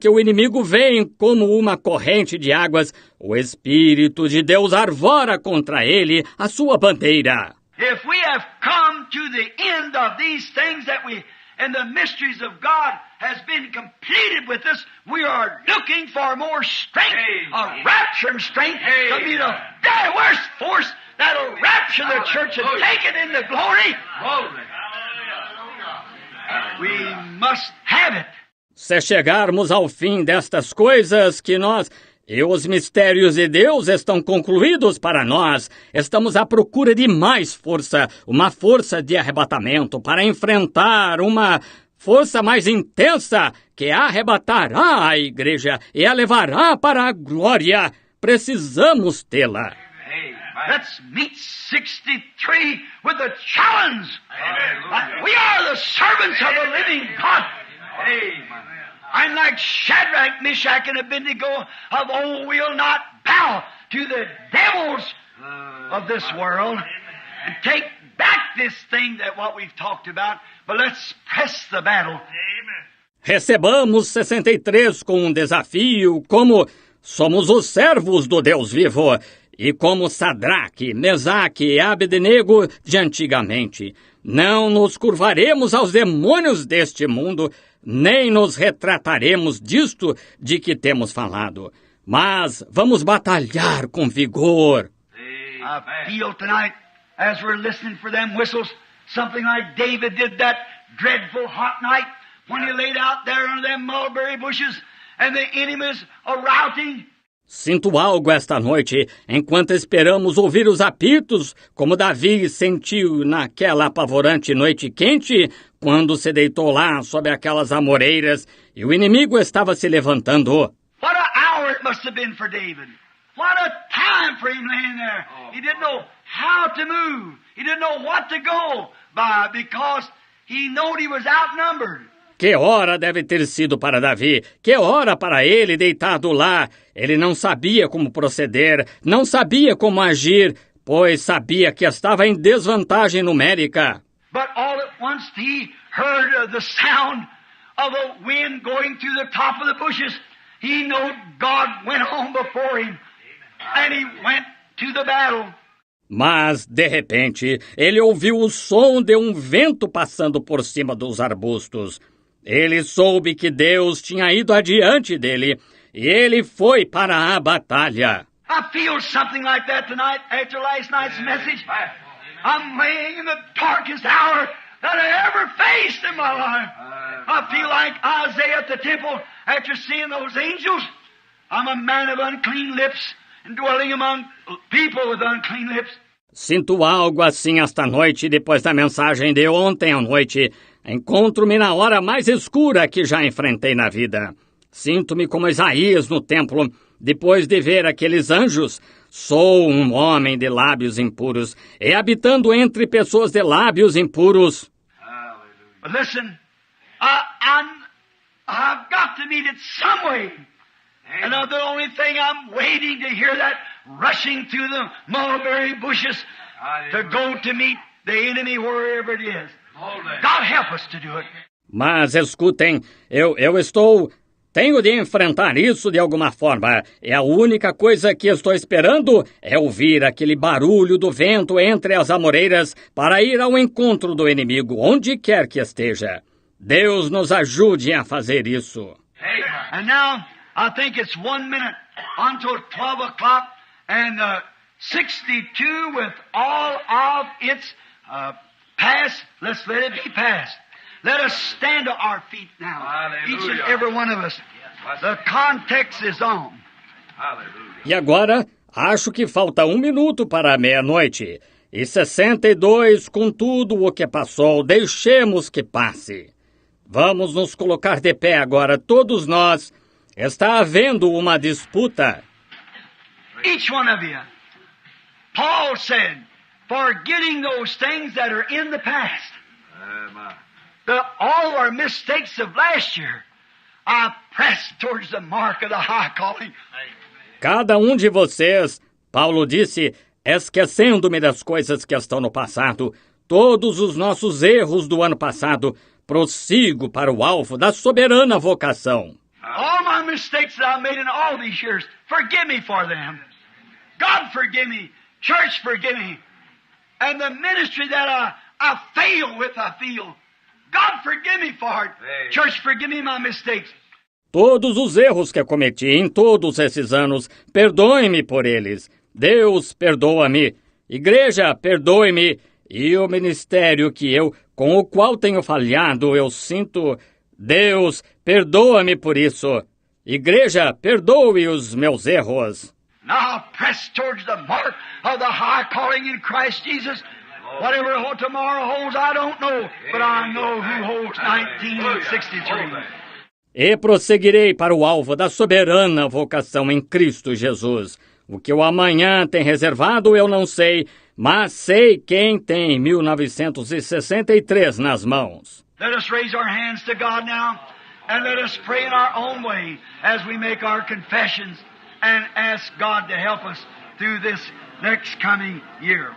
o inimigo vem como uma corrente de águas, o Espírito de Deus arvora contra ele a sua bandeira. If we have come to the end of these things and the mysteries of God has been completed with us, we are looking for more strength, a rapture strength, to be the very worst force that'll rapture the church and take it into glory. We must have it. Se chegarmos ao fim destas coisas que nós e os mistérios de Deus estão concluídos para nós, estamos à procura de mais força, uma força de arrebatamento para enfrentar uma força mais intensa que arrebatará a igreja e a levará para a glória. Precisamos tê-la. Let's meet 63 with a challenge. We are the servants of the living God. I'm like Shadrach, Meshach, and Abednego of old. We'll not bow to the devils of this world and take back this thing that what we've talked about, but let's press the battle. Recebamos 63 com um desafio, como somos os servos do Deus vivo, e como Sadraque, Mesaque e Abednego de antigamente. Não nos curvaremos aos demônios deste mundo, nem nos retrataremos disto de que temos falado. Mas vamos batalhar com vigor. I feel tonight, as we're listening for them whistles, something like David did that dreadful hot night when he laid out there under them mulberry bushes and the enemies are-routing. Sinto algo esta noite, enquanto esperamos ouvir os apitos, como Davi sentiu naquela apavorante noite quente, quando se deitou lá sob aquelas amoreiras e o inimigo estava se levantando. What an hour it must have been for David. What a time for him laying there. He didn't know how to move. He didn't know what to go by because he knew he was outnumbered. Que hora deve ter sido para Davi, que hora para ele deitado lá. Ele não sabia como proceder, não sabia como agir, pois sabia que estava em desvantagem numérica. But all at once he heard the sound of a wind going through the top of the bushes. He knew God went on before him, and he went to the battle. Mas, de repente, ele ouviu o som de um vento passando por cima dos arbustos. Ele soube que Deus tinha ido adiante dele, e ele foi para a batalha. I feel something like that tonight after last night's message. I'm laying in the darkest hour that I ever faced in my life. I feel like Isaiah at the temple after seeing those angels. I'm a man of unclean lips and dwelling among people with unclean lips. Sinto algo assim esta noite depois da mensagem de ontem à noite. Encontro-me na hora mais escura que já enfrentei na vida. Sinto-me como Isaías no templo, depois de ver aqueles anjos. Sou um homem de lábios impuros, e habitando entre pessoas de lábios impuros. Listen, I've got to meet it some way. And the only thing I'm waiting to hear that rushing through the mulberry bushes to go to meet the enemy wherever it is. God help us to do it. Mas escutem, tenho de enfrentar isso de alguma forma. E a única coisa que estou esperando é ouvir aquele barulho do vento entre as amoreiras para ir ao encontro do inimigo, onde quer que esteja. Deus nos ajude a fazer isso. And now, I think it's 1 minute until 12 o'clock, and 62 with all of its past, let's let it be past. Let us stand to our feet now, each and every one of us. The context is on. E agora, acho que falta 1 minuto para a meia-noite. E 62, com tudo o que passou, deixemos que passe. Vamos nos colocar de pé agora, todos nós. Está havendo uma disputa. Each one of you. Paul said, forgetting those things that are in the past. All our mistakes of last year, I press towards the mark of the high calling. Cada de vocês, Paulo disse, esquecendo-me das coisas que estão no passado, todos os nossos erros do ano passado, prossigo para o alvo da soberana vocação. All my mistakes that I made in all these years, forgive me for them. God forgive me. Church forgive me. And the ministry that I fail with, I feel. God forgive me for it. Church forgive me my mistakes. Todos os erros que cometi em todos esses anos, perdoe-me por eles. Deus, perdoa-me. Igreja, perdoe-me. E o ministério com o qual tenho falhado, eu sinto. Deus, perdoa-me por isso. Igreja, perdoe os meus erros. Now press towards the mark of the high calling in Christ Jesus. Whatever tomorrow holds, I don't know, but I know who holds 1963. E prosseguirei para o alvo da soberana vocação em Cristo Jesus. O que o amanhã tem reservado eu não sei, mas sei quem tem 1963 nas mãos. Let us raise our hands to God now, and let us pray in our own way as we make our confessions and ask God to help us through this next coming year.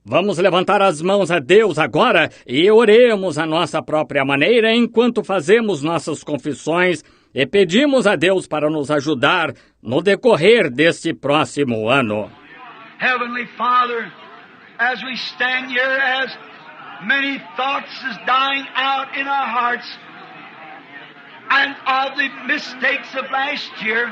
Vamos levantar as mãos a Deus agora e oremos a nossa própria maneira enquanto fazemos nossas confissões e pedimos a Deus para nos ajudar no decorrer deste próximo ano. Heavenly Father, as we stand here, as many thoughts is dying out in our hearts and of the mistakes of last year.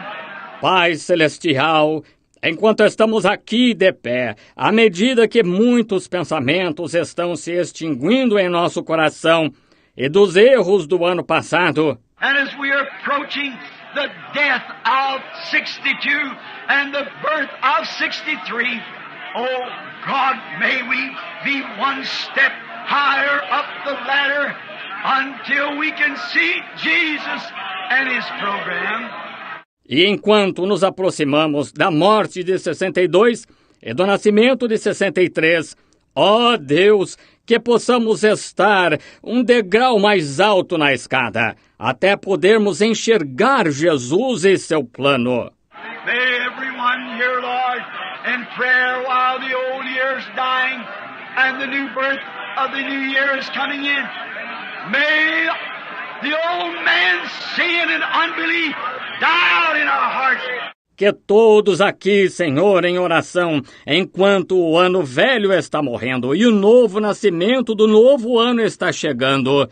Pai Celestial, enquanto estamos aqui de pé, à medida que muitos pensamentos estão se extinguindo em nosso coração e dos erros do ano passado, and as we are approaching the death of 62 and the birth of 63, oh God, may we be one step higher up the ladder until we can see Jesus and His program. E enquanto nos aproximamos da morte de 62 e do nascimento de 63, ó Deus, que possamos estar um degrau mais alto na escada, até podermos enxergar Jesus e seu plano. May everyone here, Lord, in prayer while the old year is dying and the new birth of the new year is coming in. May the old man's sin and unbelief die out in our hearts. Que todos aqui, Senhor, em oração, enquanto o ano velho está morrendo e o novo nascimento do novo ano está chegando,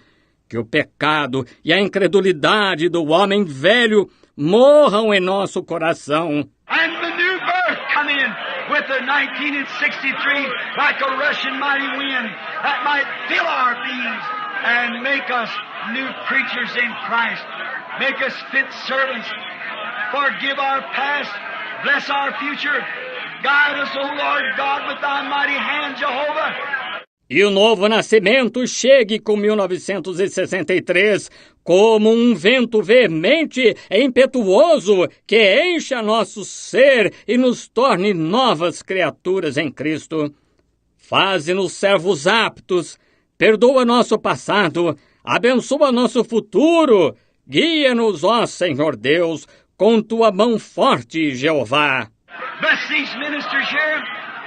que o pecado e a incredulidade do homem velho morram em nosso coração. And the new birth come in with the 1963 like a rushing mighty wind that might fill our beings and make us new creatures in Christ. Make us fit servants. Forgive our past. Bless our future. Guide us, O Lord God, with thy mighty hand, Jehovah. E o novo nascimento chegue com 1963 como um vento veemente e impetuoso que encha nosso ser e nos torne novas criaturas em Cristo. Faze-nos servos aptos, perdoa nosso passado, abençoa nosso futuro, Guia-nos, ó Senhor Deus, com tua mão forte, Jeová. Bless these ministers here.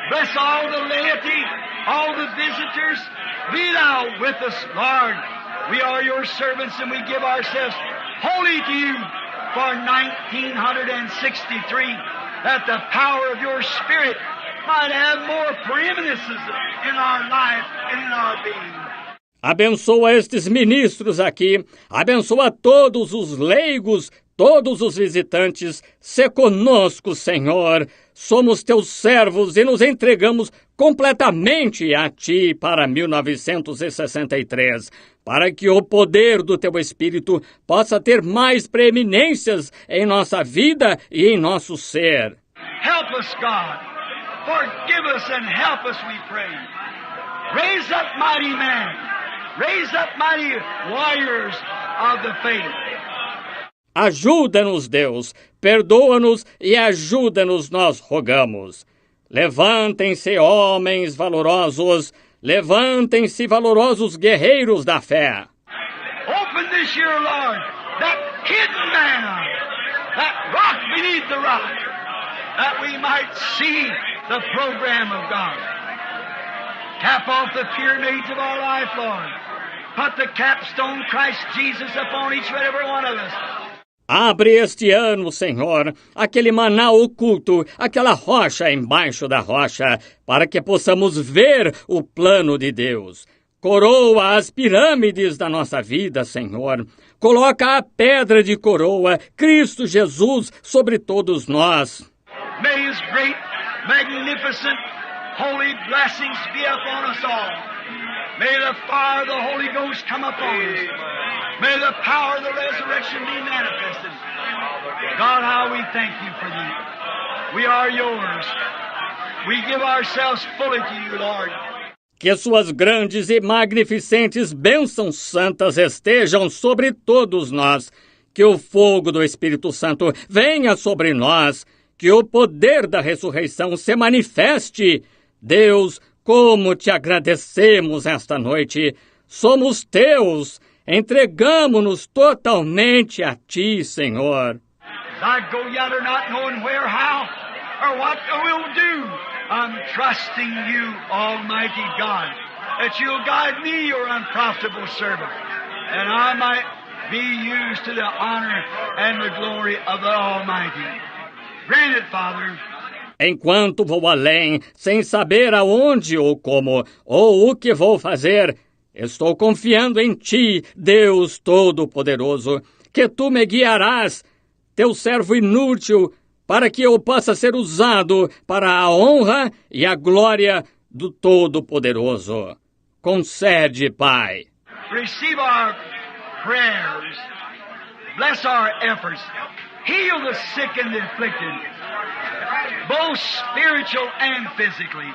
Bless all the laity, all the visitors. Be thou with us, Lord. We are your servants and we give ourselves wholly to you for 1963, that the power of your Spirit might have more preeminences in our life and in our being. Abençoa estes ministros aqui, abençoa todos os leigos, todos os visitantes. Sê conosco, Senhor. Somos teus servos e nos entregamos completamente a ti para 1963, para que o poder do teu Espírito possa ter mais preeminências em nossa vida e em nosso ser. Help us, God. Forgive us and help us, we pray. Raise up mighty men. Raise up mighty warriors of the faith. Ajuda-nos, Deus, perdoa-nos e ajuda-nos, nós rogamos. Levantem-se, homens valorosos, levantem-se, valorosos guerreiros da fé. Open this year, Lord, that hidden manna, that rock beneath the rock, that we might see the program of God. Tap off the pyramids of our life, Lord. Put the capstone Christ Jesus upon each and every one of us. Abre este ano, Senhor, aquele maná oculto, aquela rocha embaixo da rocha, para que possamos ver o plano de Deus. Coroa as pirâmides da nossa vida, Senhor. Coloca a pedra de coroa, Cristo Jesus, sobre todos nós. May His great, magnificent, holy blessings be upon us all. May the fire of the Holy Ghost come upon us. May the power of the resurrection be manifested. God, how we thank you for thee. We are yours. We give ourselves fully to you, Lord. Que suas grandes e magnificentes bênçãos santas estejam sobre todos nós. Que o fogo do Espírito Santo venha sobre nós. Que o poder da ressurreição se manifeste. Deus, como te agradecemos esta noite. Somos teus. Entregamo-nos totalmente a ti, Senhor. I go yonder not knowing where, how, or what I will do. I'm trusting you, Almighty God, that you'll guide me, your unprofitable servant, and I might be used to the honor and the glory of the Almighty. Grant it, Father. Enquanto vou além, sem saber aonde ou como, ou o que vou fazer, estou confiando em ti, Deus Todo-Poderoso, que tu me guiarás, teu servo inútil, para que eu possa ser usado para a honra e a glória do Todo-Poderoso. Concede, Pai. Receive our prayers. Bless our efforts. Heal the sick and the afflicted, both spiritual and physically,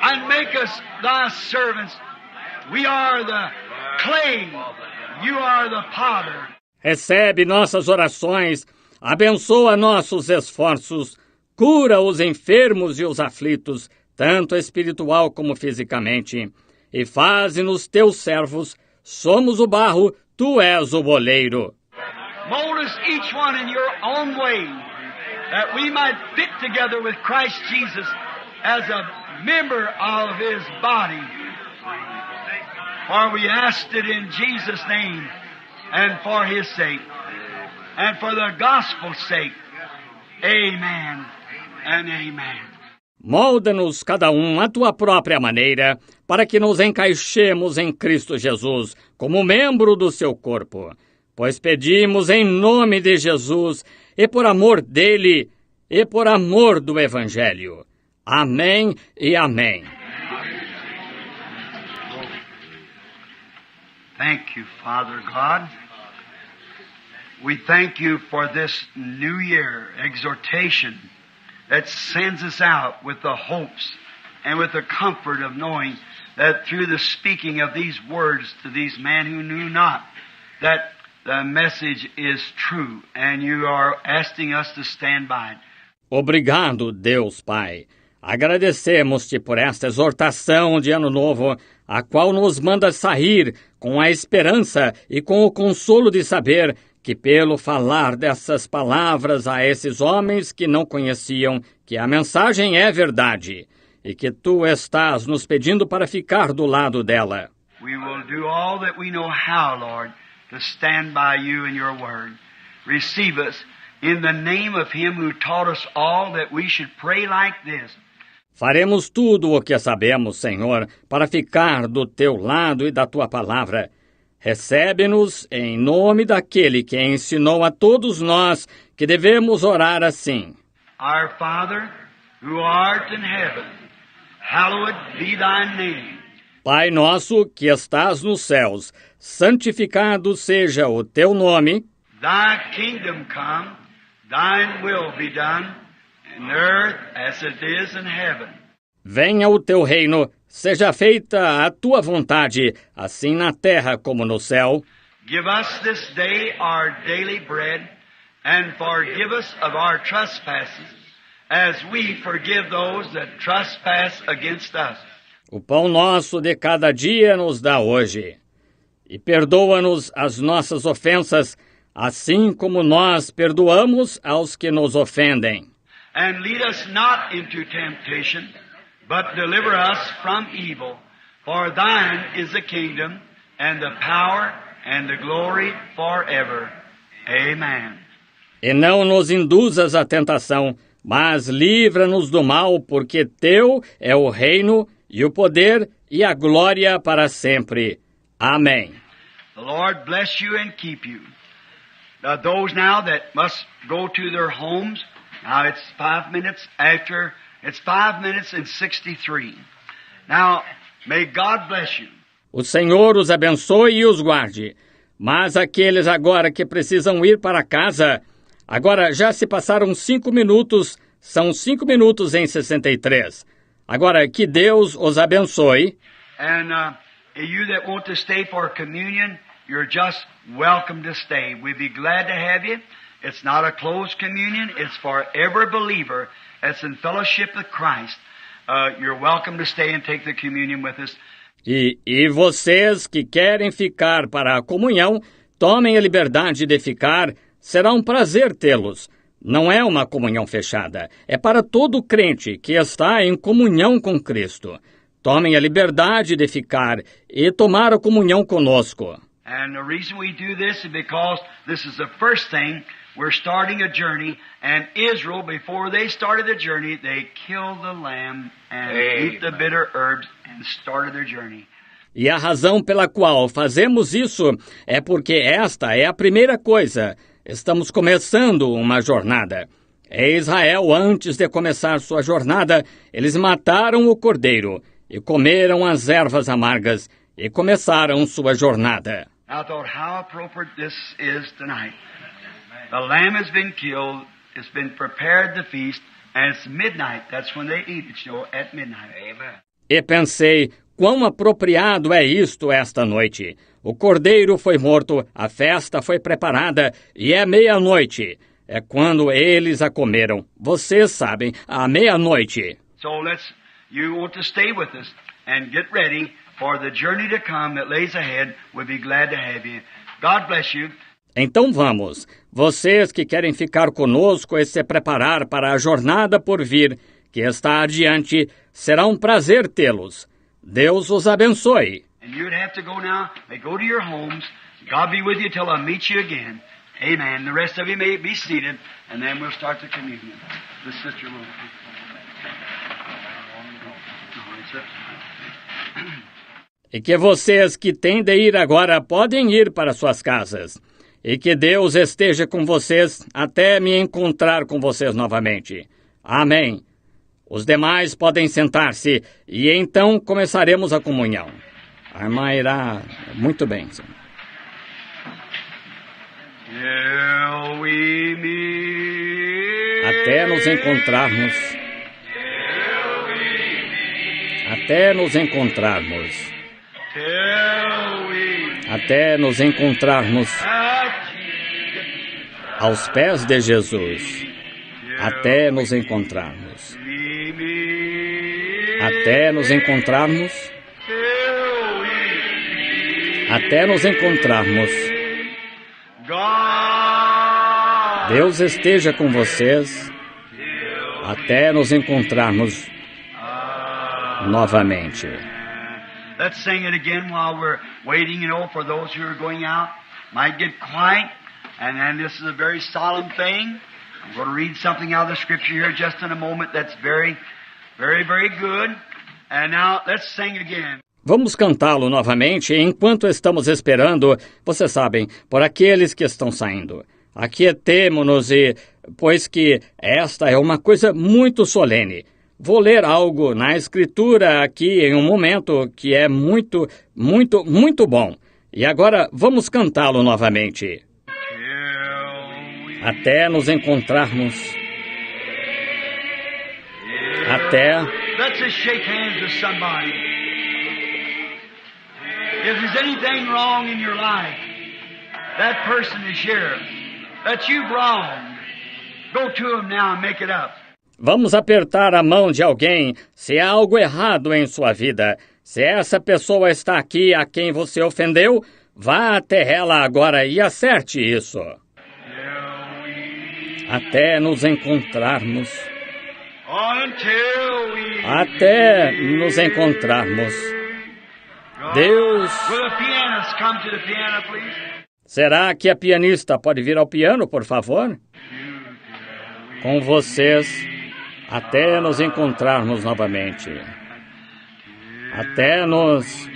and make us thy servants. We are the clay, you are the potter. Recebe nossas orações, abençoa nossos esforços, cura os enfermos e os aflitos, tanto espiritual como fisicamente, e faze-nos teus servos. Somos o barro, tu és o oleiro. Mold us each one in your own way, that we might fit together with Christ Jesus as a member of His body. For we asked it in Jesus' name, and for His sake, and for the gospel's sake. Amen and amen. Molda-nos cada um à tua própria maneira, para que nos encaixemos em Cristo Jesus, como membro do seu corpo. Pois pedimos em nome de Jesus, e por amor dele, e por amor do Evangelho. Amém e amém. Thank you, Father God. We thank you for this New Year exhortation that sends us out with the hopes and with the comfort of knowing that through the speaking of these words to these men who knew not, that the message is true and you are asking us to stand by it. Obrigado, Deus Pai. Agradecemos-te por esta exortação de Ano Novo, a qual nos manda sair com a esperança e com o consolo de saber que, pelo falar dessas palavras a esses homens que não conheciam que a mensagem é verdade e que tu estás nos pedindo para ficar do lado dela. We will do all that we know how, Lord, to stand by you and your word. Receive us in the name of him who taught us all that we should pray like this. Faremos tudo o que sabemos, Senhor, para ficar do teu lado e da tua palavra. Recebe-nos em nome daquele que ensinou a todos nós que devemos orar assim. Our Father, who art in heaven, hallowed be thy name. Pai nosso que estás nos céus, santificado seja o teu nome. Thy kingdom come, thine will be done, in earth as it is in heaven. Venha o teu reino, seja feita a tua vontade, assim na terra como no céu. Give us this day our daily bread, and forgive us of our trespasses, as we forgive those that trespass against us. O pão nosso de cada dia nos dá hoje. E perdoa-nos as nossas ofensas, assim como nós perdoamos aos que nos ofendem. And lead us not into temptation, but deliver us from evil. For thine is the kingdom, and the power, and the glory forever. Amen. E não nos induzas à tentação, mas livra-nos do mal, porque teu é o reino, e o poder, e a glória para sempre. Amém. The Lord bless you and keep you. Those now that must go to their homes, now it's 5 minutes after, it's 5 minutes and 63. Now, may God bless you. O Senhor os abençoe e os guarde. Mas aqueles agora que precisam ir para casa, agora já se passaram 5 minutos, são 5 minutos em 63. Agora, que Deus os abençoe. And you that want to stay for communion, you're just welcome to stay. We'd be glad to have you. It's not a closed communion. It's for every believer that's in fellowship with Christ. You're welcome to stay and take the communion with us. E vocês que querem ficar para a comunhão, tomem a liberdade de ficar. Será um prazer tê-los. Não é uma comunhão fechada. É para todo crente que está em comunhão com Cristo. Tomem a liberdade de ficar e tomar a comunhão conosco. And the reason we do this is because this is the first thing. We're starting a journey, and Israel, before they started the journey, they killed the lamb and ate the bitter herbs and started their journey. E a razão pela qual fazemos isso é porque esta é a primeira coisa. Estamos começando uma jornada. Em Israel, antes de começar sua jornada, eles mataram o cordeiro e comeram as ervas amargas e começaram sua jornada. I thought how appropriate this is tonight. The lamb has been killed, it's been prepared the feast, and it's midnight. That's when they eat it, at midnight. Amen. E pensei, quão apropriado é isto esta noite. O cordeiro foi morto, a festa foi preparada, e é meia-noite. É quando eles a comeram. Vocês sabem, à meia-noite. So you want to stay with us and get ready for the journey to come that lays ahead. We'll be glad to have you. God bless you. Então vamos, vocês que querem ficar conosco e se preparar para a jornada por vir, que está adiante, será um prazer tê-los. Deus os abençoe. And you'd have to go now, go to your homes. God be with you till I meet you again. Amen. The rest of you may be seated, and then we'll start the communion. The sister will. E que vocês que têm de ir agora podem ir para suas casas. E que Deus esteja com vocês até me encontrar com vocês novamente. Amém. Os demais podem sentar-se e então começaremos a comunhão. A irmã irá... Muito bem, senhor. Até nos encontrarmos. Até nos encontrarmos. Até nos encontrarmos aos pés de Jesus. Até nos encontrarmos. até nos encontrarmos, até nos encontrarmos. Deus esteja com vocês, até nos encontrarmos novamente. Let's sing it again while we're waiting, for those who are going out. Might get quiet, and then this is a very solemn thing. I'm going to read something out of the Scripture here just in a moment that's very, very, very good. And now, let's sing it again. Vamos cantá-lo novamente enquanto estamos esperando, vocês sabem, por aqueles que estão saindo. Aquietemo-nos pois que esta é uma coisa muito solene. Vou ler algo na Escritura aqui em um momento que é muito, muito, muito bom. E agora vamos cantá-lo novamente. Até nos encontrarmos. Até. Let's just shake hands with somebody. If there's anything wrong in your life, that person is here. That you've wronged. Go to him now and make it up. Vamos apertar a mão de alguém se há algo errado em sua vida. Se essa pessoa está aqui a quem você ofendeu, vá até ela agora e acerte isso. Até nos encontrarmos. Até nos encontrarmos. Deus... Será que a pianista pode vir ao piano, por favor? Com vocês, até nos encontrarmos novamente. Até nos...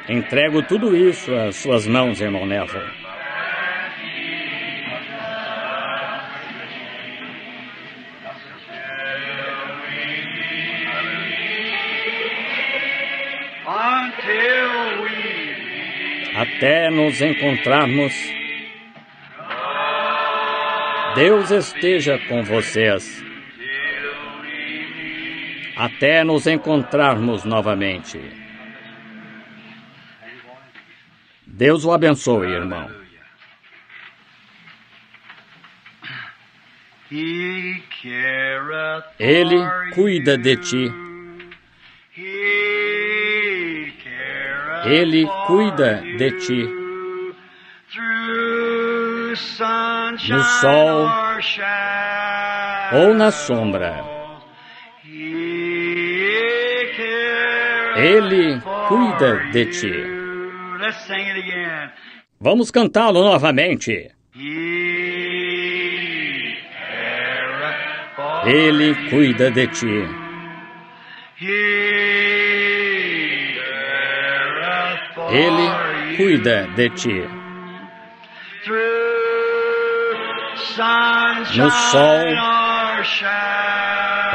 Entrego tudo isso às suas mãos, irmão Neville. Até nos encontrarmos. Deus esteja com vocês. Até nos encontrarmos novamente. Deus o abençoe, irmão. Ele cuida de ti. Ele cuida de ti. No sol ou na sombra. Ele cuida de ti. Vamos cantá-lo novamente. Ele cuida de ti. Ele cuida de ti. No sol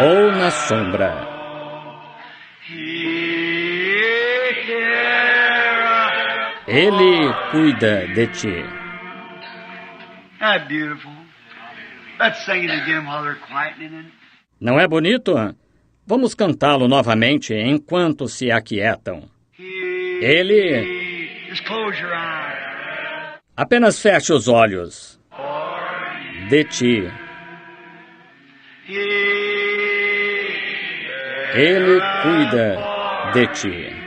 ou na sombra. Ele cuida de ti. Não é bonito? Vamos cantá-lo novamente enquanto se aquietam. Ele... Apenas feche os olhos. De ti. Ele cuida de ti.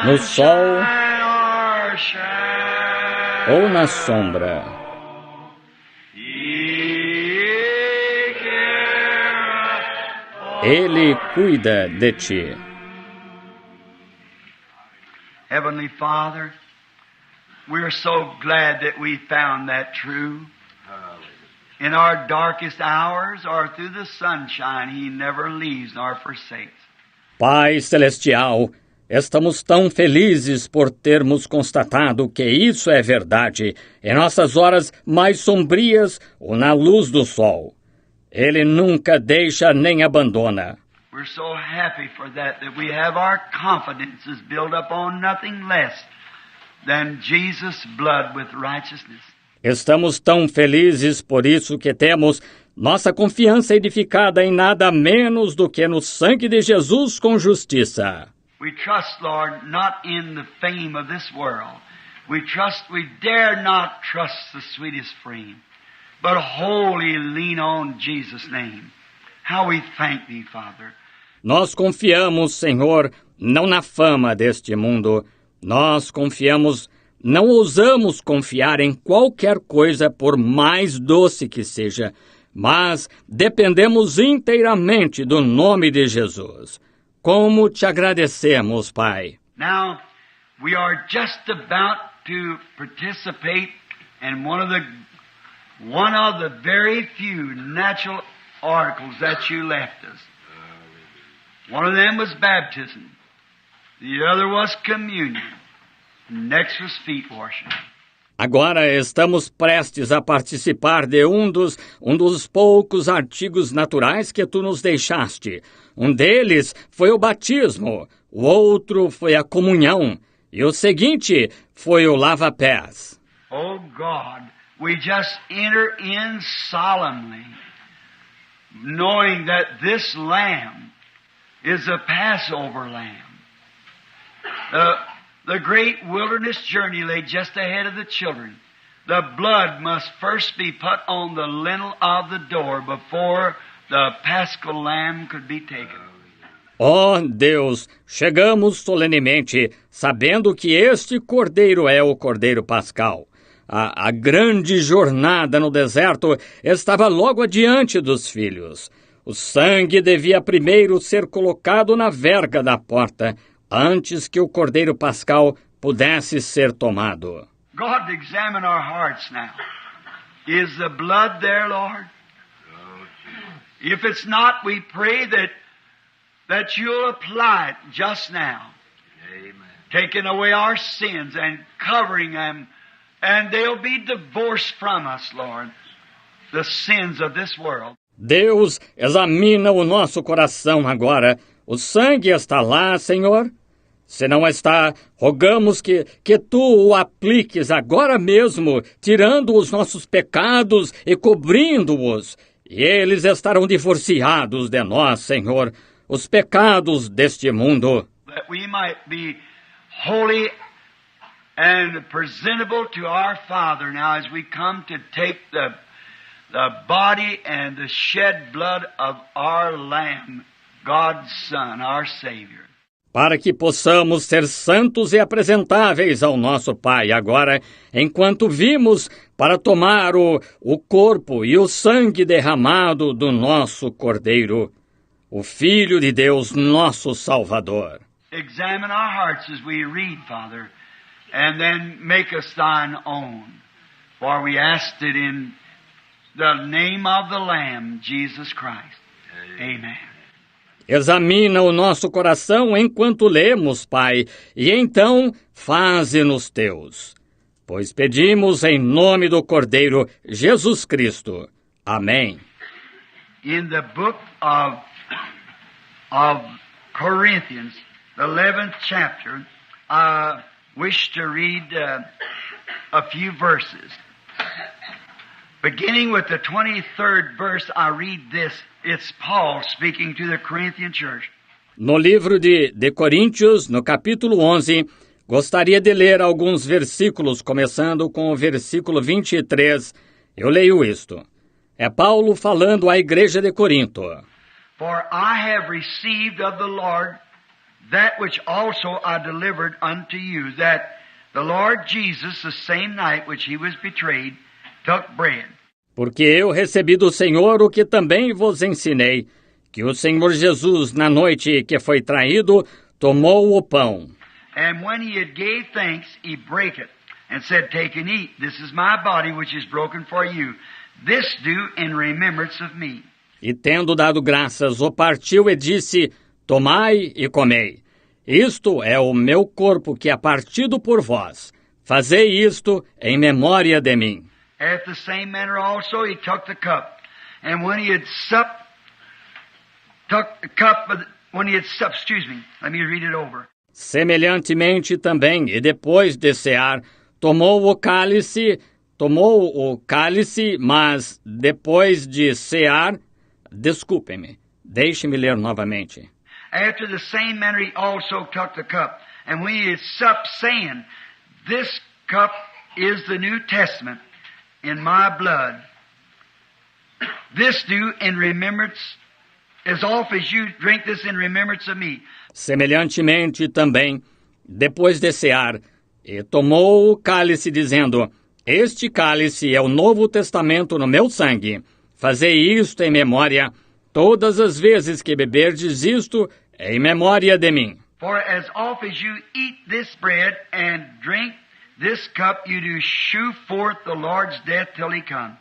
No sol ou na sombra. Ele cuida de ti. Heavenly Father, we're so glad that we found that true. In our darkest hours or through the sunshine, He never leaves nor forsakes. Pai Celestial, estamos tão felizes por termos constatado que isso é verdade em nossas horas mais sombrias ou na luz do sol. Ele nunca deixa nem abandona. We're so happy for that we have our confidences built up on nothing less than Jesus' blood with righteousness. Estamos tão felizes por isso que temos nossa confiança edificada em nada menos do que no sangue de Jesus com justiça. We trust, Lord, not in the fame of this world. We dare not trust the sweetest frame, but wholly lean on Jesus' name. How we thank Thee, Father. Nós confiamos, Senhor, não na fama deste mundo. Nós confiamos, não ousamos confiar em qualquer coisa, por mais doce que seja, mas dependemos inteiramente do nome de Jesus. Como te agradecemos, Pai. Now, we are just about to participate in one of the very few natural articles that you left us. One of them was baptism. The other was communion. Next was feet washing. Agora estamos prestes a participar de um dos poucos artigos naturais que tu nos deixaste. Um deles foi o batismo, o outro foi a comunhão, e o seguinte foi o lava-pés. Oh God, we just enter in solemnly, knowing that this lamb is a Passover lamb. The great wilderness journey lay just ahead of the children. The blood must first be put on the lintel of the door before the paschal lamb could be taken. Ó Deus, chegamos solenemente, sabendo que este cordeiro é o cordeiro pascal. A grande jornada no deserto estava logo adiante dos filhos. O sangue devia primeiro ser colocado na verga da porta, antes que o cordeiro pascal pudesse ser tomado. God, examine our hearts now. Is the blood there, Lord? If it's not, we pray that you'll apply it just now. Amen. Taking away our sins and covering them, and they'll be divorced from us, Lord, the sins of this world. Deus, examina o nosso coração agora. O sangue está lá, Senhor? Se não está, rogamos que Tu o apliques agora mesmo, tirando os nossos pecados e cobrindo-os. E eles estarão divorciados de nós, Senhor, os pecados deste mundo. That we might be holy and presentable to our Father now as we come to take the body and the shed blood of our Lamb, God's Son, our Savior. Para que possamos ser santos e apresentáveis ao nosso Pai agora, enquanto vimos para tomar o corpo e o sangue derramado do nosso Cordeiro, o Filho de Deus, nosso Salvador. Examine our hearts as we read, Father, and then make us thine own. For we asked it in the name of the Lamb, Jesus Christ. Amen. Examina o nosso coração enquanto lemos, Pai, e então faze-nos teus. Pois pedimos em nome do Cordeiro Jesus Cristo. Amém. In the book of Corinthians, the 11th chapter, I wish to read a few verses. Beginning with the 23rd verse, I read this. It's Paul speaking to the Corinthian church. No livro de Coríntios, no capítulo 11, gostaria de ler alguns versículos, começando com o versículo 23. Eu leio isto. É Paulo falando à igreja de Corinto. For I have received of the Lord that which also I delivered unto you, that the Lord Jesus, the same night which he was betrayed, took bread. Porque eu recebi do Senhor o que também vos ensinei, que o Senhor Jesus, na noite que foi traído, tomou o pão. And when he had gave thanks, he brake it, and said, Take and eat, this is my body which is broken for you. This do in remembrance of me. E tendo dado graças, o partiu e disse, Tomai e comei. Isto é o meu corpo que é partido por vós. Fazei isto em memória de mim. After the same manner also he took the cup, and when he had supped, let me read it over. Semelhantemente também, e depois de cear, tomou o cálice, mas depois de cear, desculpem-me, deixe-me ler novamente. After the same manner he also took the cup. And when he had supped, saying, This cup is the New Testament in my blood. This do in remembrance, as oft as you drink this in remembrance of me. Semelhantemente também, depois de cear, e tomou o cálice, dizendo, Este cálice é o Novo Testamento no meu sangue. Fazei isto em memória, todas as vezes que beberdes isto, em memória de mim. For as oft as you eat this bread and drink this cup, you do shew forth the Lord's death till he come.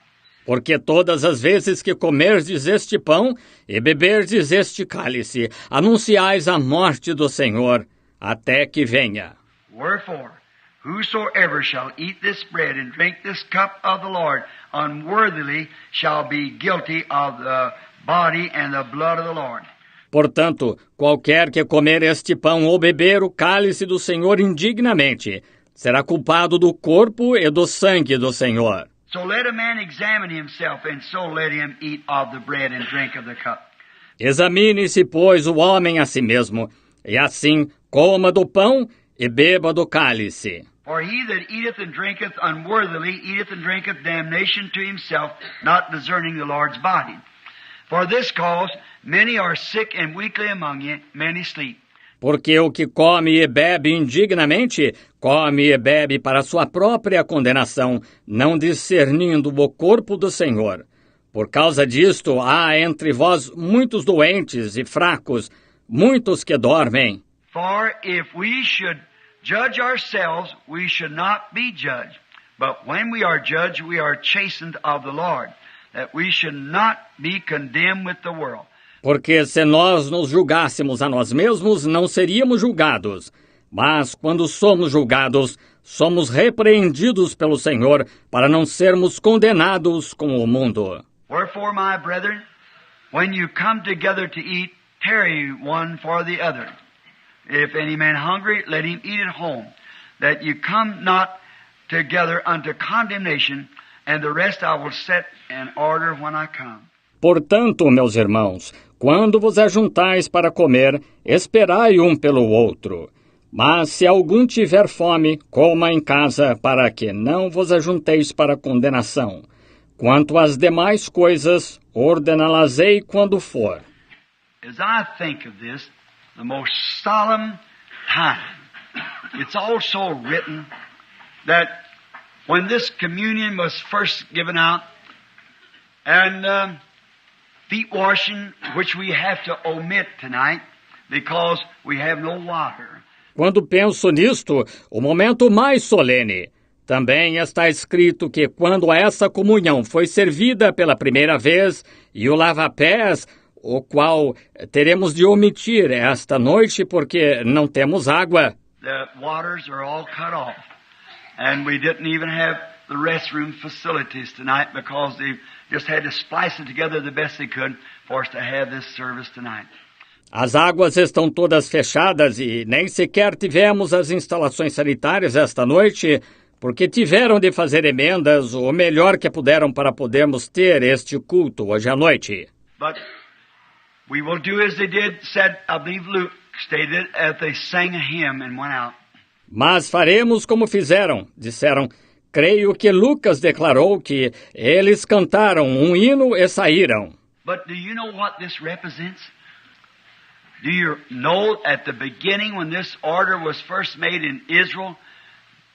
Porque todas as vezes que comerdes este pão e beberdes este cálice, anunciais a morte do Senhor, até que venha. Wherefore, whosoever shall eat this bread and drink this cup of the Lord unworthily shall be guilty of the body and the blood of the Lord. Portanto, qualquer que comer este pão ou beber o cálice do Senhor indignamente, será culpado do corpo e do sangue do Senhor. So let a man examine himself, and so let him eat of the bread and drink of the cup. Examine-se, pois, o homem a si mesmo, e assim coma do pão e beba do cálice. For he that eateth and drinketh unworthily eateth and drinketh damnation to himself, not discerning the Lord's body. For this cause many are sick and weakly among you, many sleep. Porque o que come e bebe indignamente, come e bebe para sua própria condenação, não discernindo o corpo do Senhor. Por causa disto, há entre vós muitos doentes e fracos, muitos que dormem. For if we should judge ourselves, we should not be judged. But when we are judged, we are chastened of the Lord, that we should not be condemned with the world. Porque se nós nos julgássemos a nós mesmos, não seríamos julgados. Mas quando somos julgados, somos repreendidos pelo Senhor para não sermos condenados com o mundo. Wherefore, my brethren, when you come together to eat, tarry one for the other. If any man hungry, let him eat at home, that you come not together unto condemnation, and the rest I will set in order when I come. Portanto, meus irmãos, quando vos ajuntais para comer, esperai um pelo outro. Mas se algum tiver fome, coma em casa, para que não vos ajunteis para condenação. Quanto às demais coisas, ordená-las-ei quando for. As I think of this, the most solemn time, it's also written that when this communion was first given out, and feet washing, which we have to omit tonight because we have no water. Quando penso nisto, o momento mais solene, também está escrito que quando essa comunhão foi servida pela primeira vez e o lava-pés, o qual teremos de omitir esta noite porque não temos água. The waters are all cut off, and we didn't even have the restroom facilities tonight because they just had to splice it together the best they could for us to have this service tonight. As águas estão todas fechadas e nem sequer tivemos as instalações sanitárias esta noite, porque tiveram de fazer emendas o melhor que puderam para podermos ter este culto hoje à noite. But we will do as they did, said, I believe Luke stated, as they sang a hymn and went out. Mas faremos como fizeram, disseram. Creio que Lucas declarou que eles cantaram um hino e saíram. But do you know what this represents? Do you know at the beginning when this order was first made in Israel,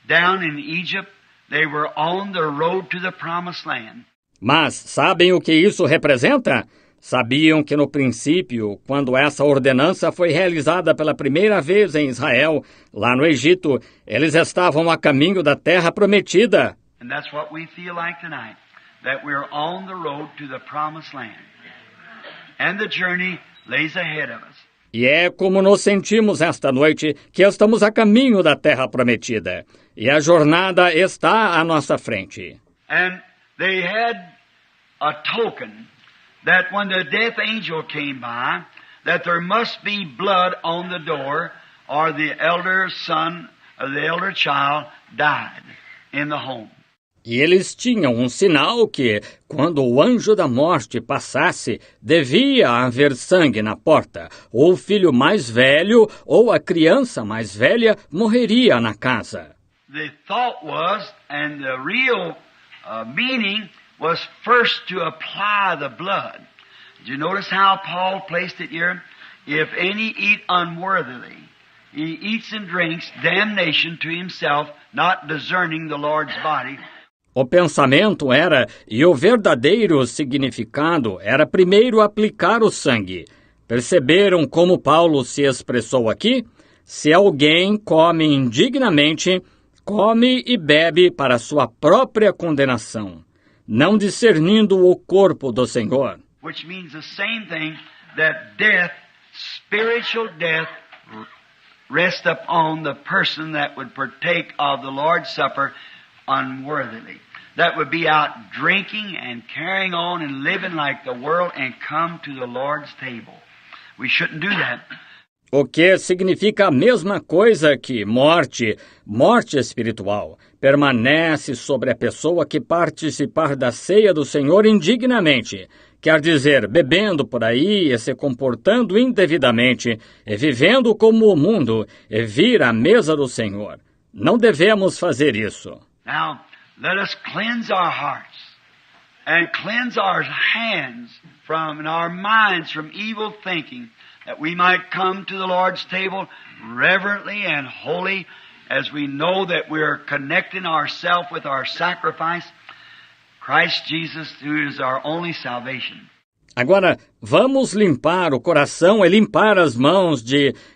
down in Egypt, they were on the road to the promised land. Mas sabem o que isso representa? Sabiam que no princípio, quando essa ordenança foi realizada pela primeira vez em Israel, lá no Egito, eles estavam a caminho da terra prometida. And that's what we feel like tonight, that we're on the road to the promised land. And the journey lays ahead of us. E é como nos sentimos esta noite, que estamos a caminho da terra prometida. E a jornada está à nossa frente. And they had a token that when the death angel came by, that there must be blood on the door, or the elder son or the elder child died in the home. E eles tinham um sinal que, quando o anjo da morte passasse, devia haver sangue na porta, ou o filho mais velho ou a criança mais velha morreria na casa. The thought was, and the real meaning was first to apply the blood. Did you notice how Paul placed it here? If any eat unworthily, he eats and drinks damnation to himself, not discerning the Lord's body. O pensamento era, e o verdadeiro significado era primeiro aplicar o sangue. Perceberam como Paulo se expressou aqui? Se alguém come indignamente, come e bebe para sua própria condenação, não discernindo o corpo do Senhor. Which means the same thing, that death, spiritual death, rests upon the person that would partake of the Lord's Supper unworthily. That would be out drinking and carrying on and living like the world and come to the Lord's table. We shouldn't do that. O que significa a mesma coisa que morte espiritual, permanece sobre a pessoa que participar da ceia do Senhor indignamente, quer dizer, bebendo por aí e se comportando indevidamente, e vivendo como o mundo, e vir à mesa do Senhor. Não devemos fazer isso. Now, let us cleanse our hearts and cleanse our hands from and our minds from evil thinking, that we might come to the Lord's table reverently and holy, as we know that we are connecting ourselves with our sacrifice, Christ Jesus, who is our only salvation. Agora, vamos limpar o coração e limpar as mãos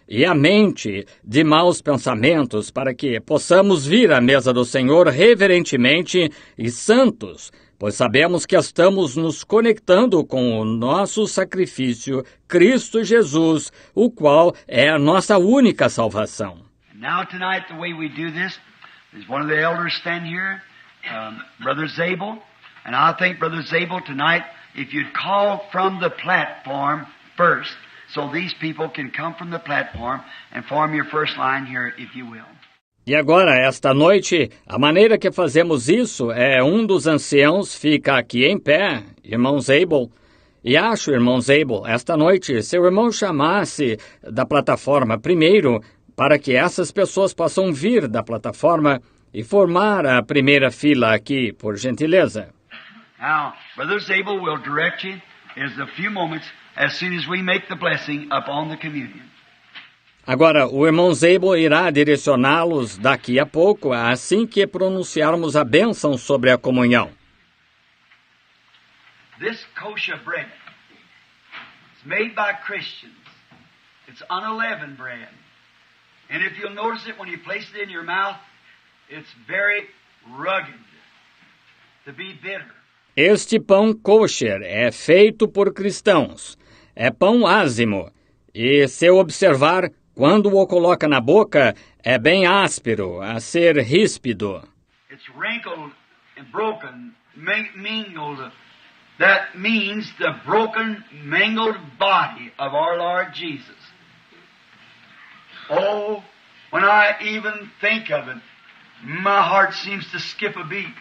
e a mente de maus pensamentos, para que possamos vir à mesa do Senhor reverentemente e santos, pois sabemos que estamos nos conectando com o nosso sacrifício, Cristo Jesus, o qual é a nossa única salvação. And now tonight, the way we do this is one of the elders stand here, Brother Zabel, and I think Brother Zabel tonight, if you'd call from the platform first, so these people can come from the platform and form your first line here, if you will. E agora, esta noite, a maneira que fazemos isso é um dos anciãos fica aqui em pé, irmão Zabel, e acho, irmão Zabel, esta noite, seu irmão chamasse da plataforma primeiro, para que essas pessoas possam vir da plataforma e formar a primeira fila aqui, por gentileza. Now, Brother Zabel will direct you in a few moments as soon as we make the blessing upon the communion. Agora, o irmão Zabel irá direcioná-los daqui a pouco, assim que pronunciarmos a bênção sobre a comunhão. This kosher bread is made by Christians. It's unleavened bread. And if you'll notice it when you place it in your mouth, it's very rugged, to be bitter. Este pão kosher é feito por cristãos. É pão ázimo. E se observar, quando o coloca na boca, é bem áspero, a ser ríspido. It's wrinkled and broken, mingled. That means the broken, mangled body of our Lord Jesus. Oh, when I even think of it, my heart seems to skip a beat.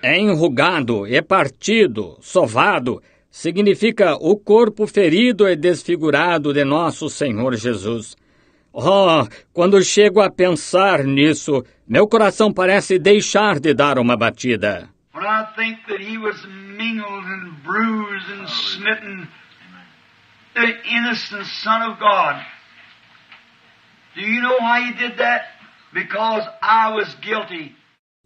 É enrugado e partido, sovado, significa o corpo ferido e desfigurado de nosso Senhor Jesus. Oh, quando chego a pensar nisso, meu coração parece deixar de dar uma batida. When I think that he was mingled and bruised and smitten, the innocent Son of God. Do you know why he did that? Because I was guilty.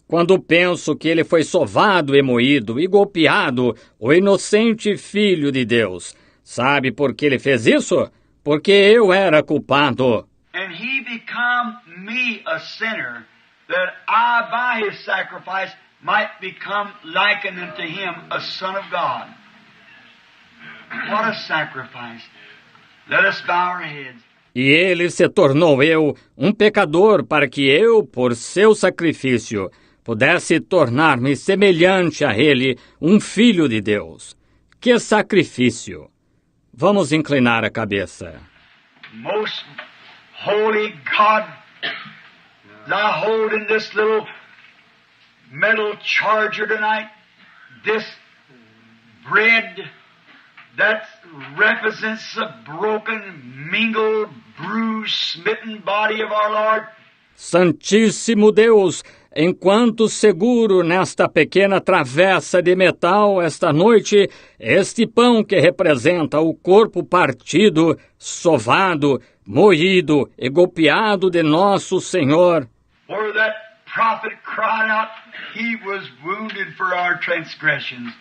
Quando penso que ele foi sovado e moído e golpeado, o inocente Filho de Deus. Sabe por que ele fez isso? Porque eu era culpado. And he become me a sinner, that I by his sacrifice might become likened unto him, a son of God. What a sacrifice. Let us bow our heads. E ele se tornou eu, um pecador, para que eu, por seu sacrifício, pudesse tornar-me semelhante a ele, um filho de Deus. Que sacrifício! Vamos inclinar a cabeça. Most holy God, I hold in this little metal charger tonight, this bread that represents the broken, mingled, bruised, smitten body of our Lord. Santíssimo Deus, enquanto seguro nesta pequena travessa de metal esta noite, este pão que representa o corpo partido, sovado, moído e golpeado de nosso Senhor. For that prophet cried out, He was wounded for our transgressions,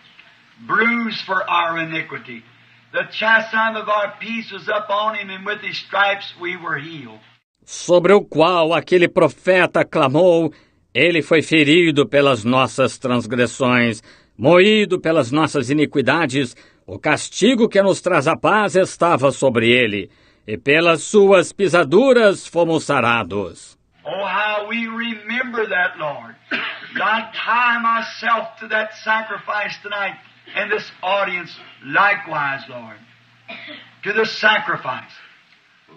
bruised for our iniquity. The chastisement of our peace was upon him, and with his stripes we were healed. Sobre o qual aquele profeta clamou, ele foi ferido pelas nossas transgressões, moído pelas nossas iniquidades, o castigo que nos traz a paz estava sobre ele, e pelas suas pisaduras fomos sarados. Oh, how we remember that, Lord. I tie myself to that sacrifice tonight, and this audience likewise, Lord, to the sacrifice.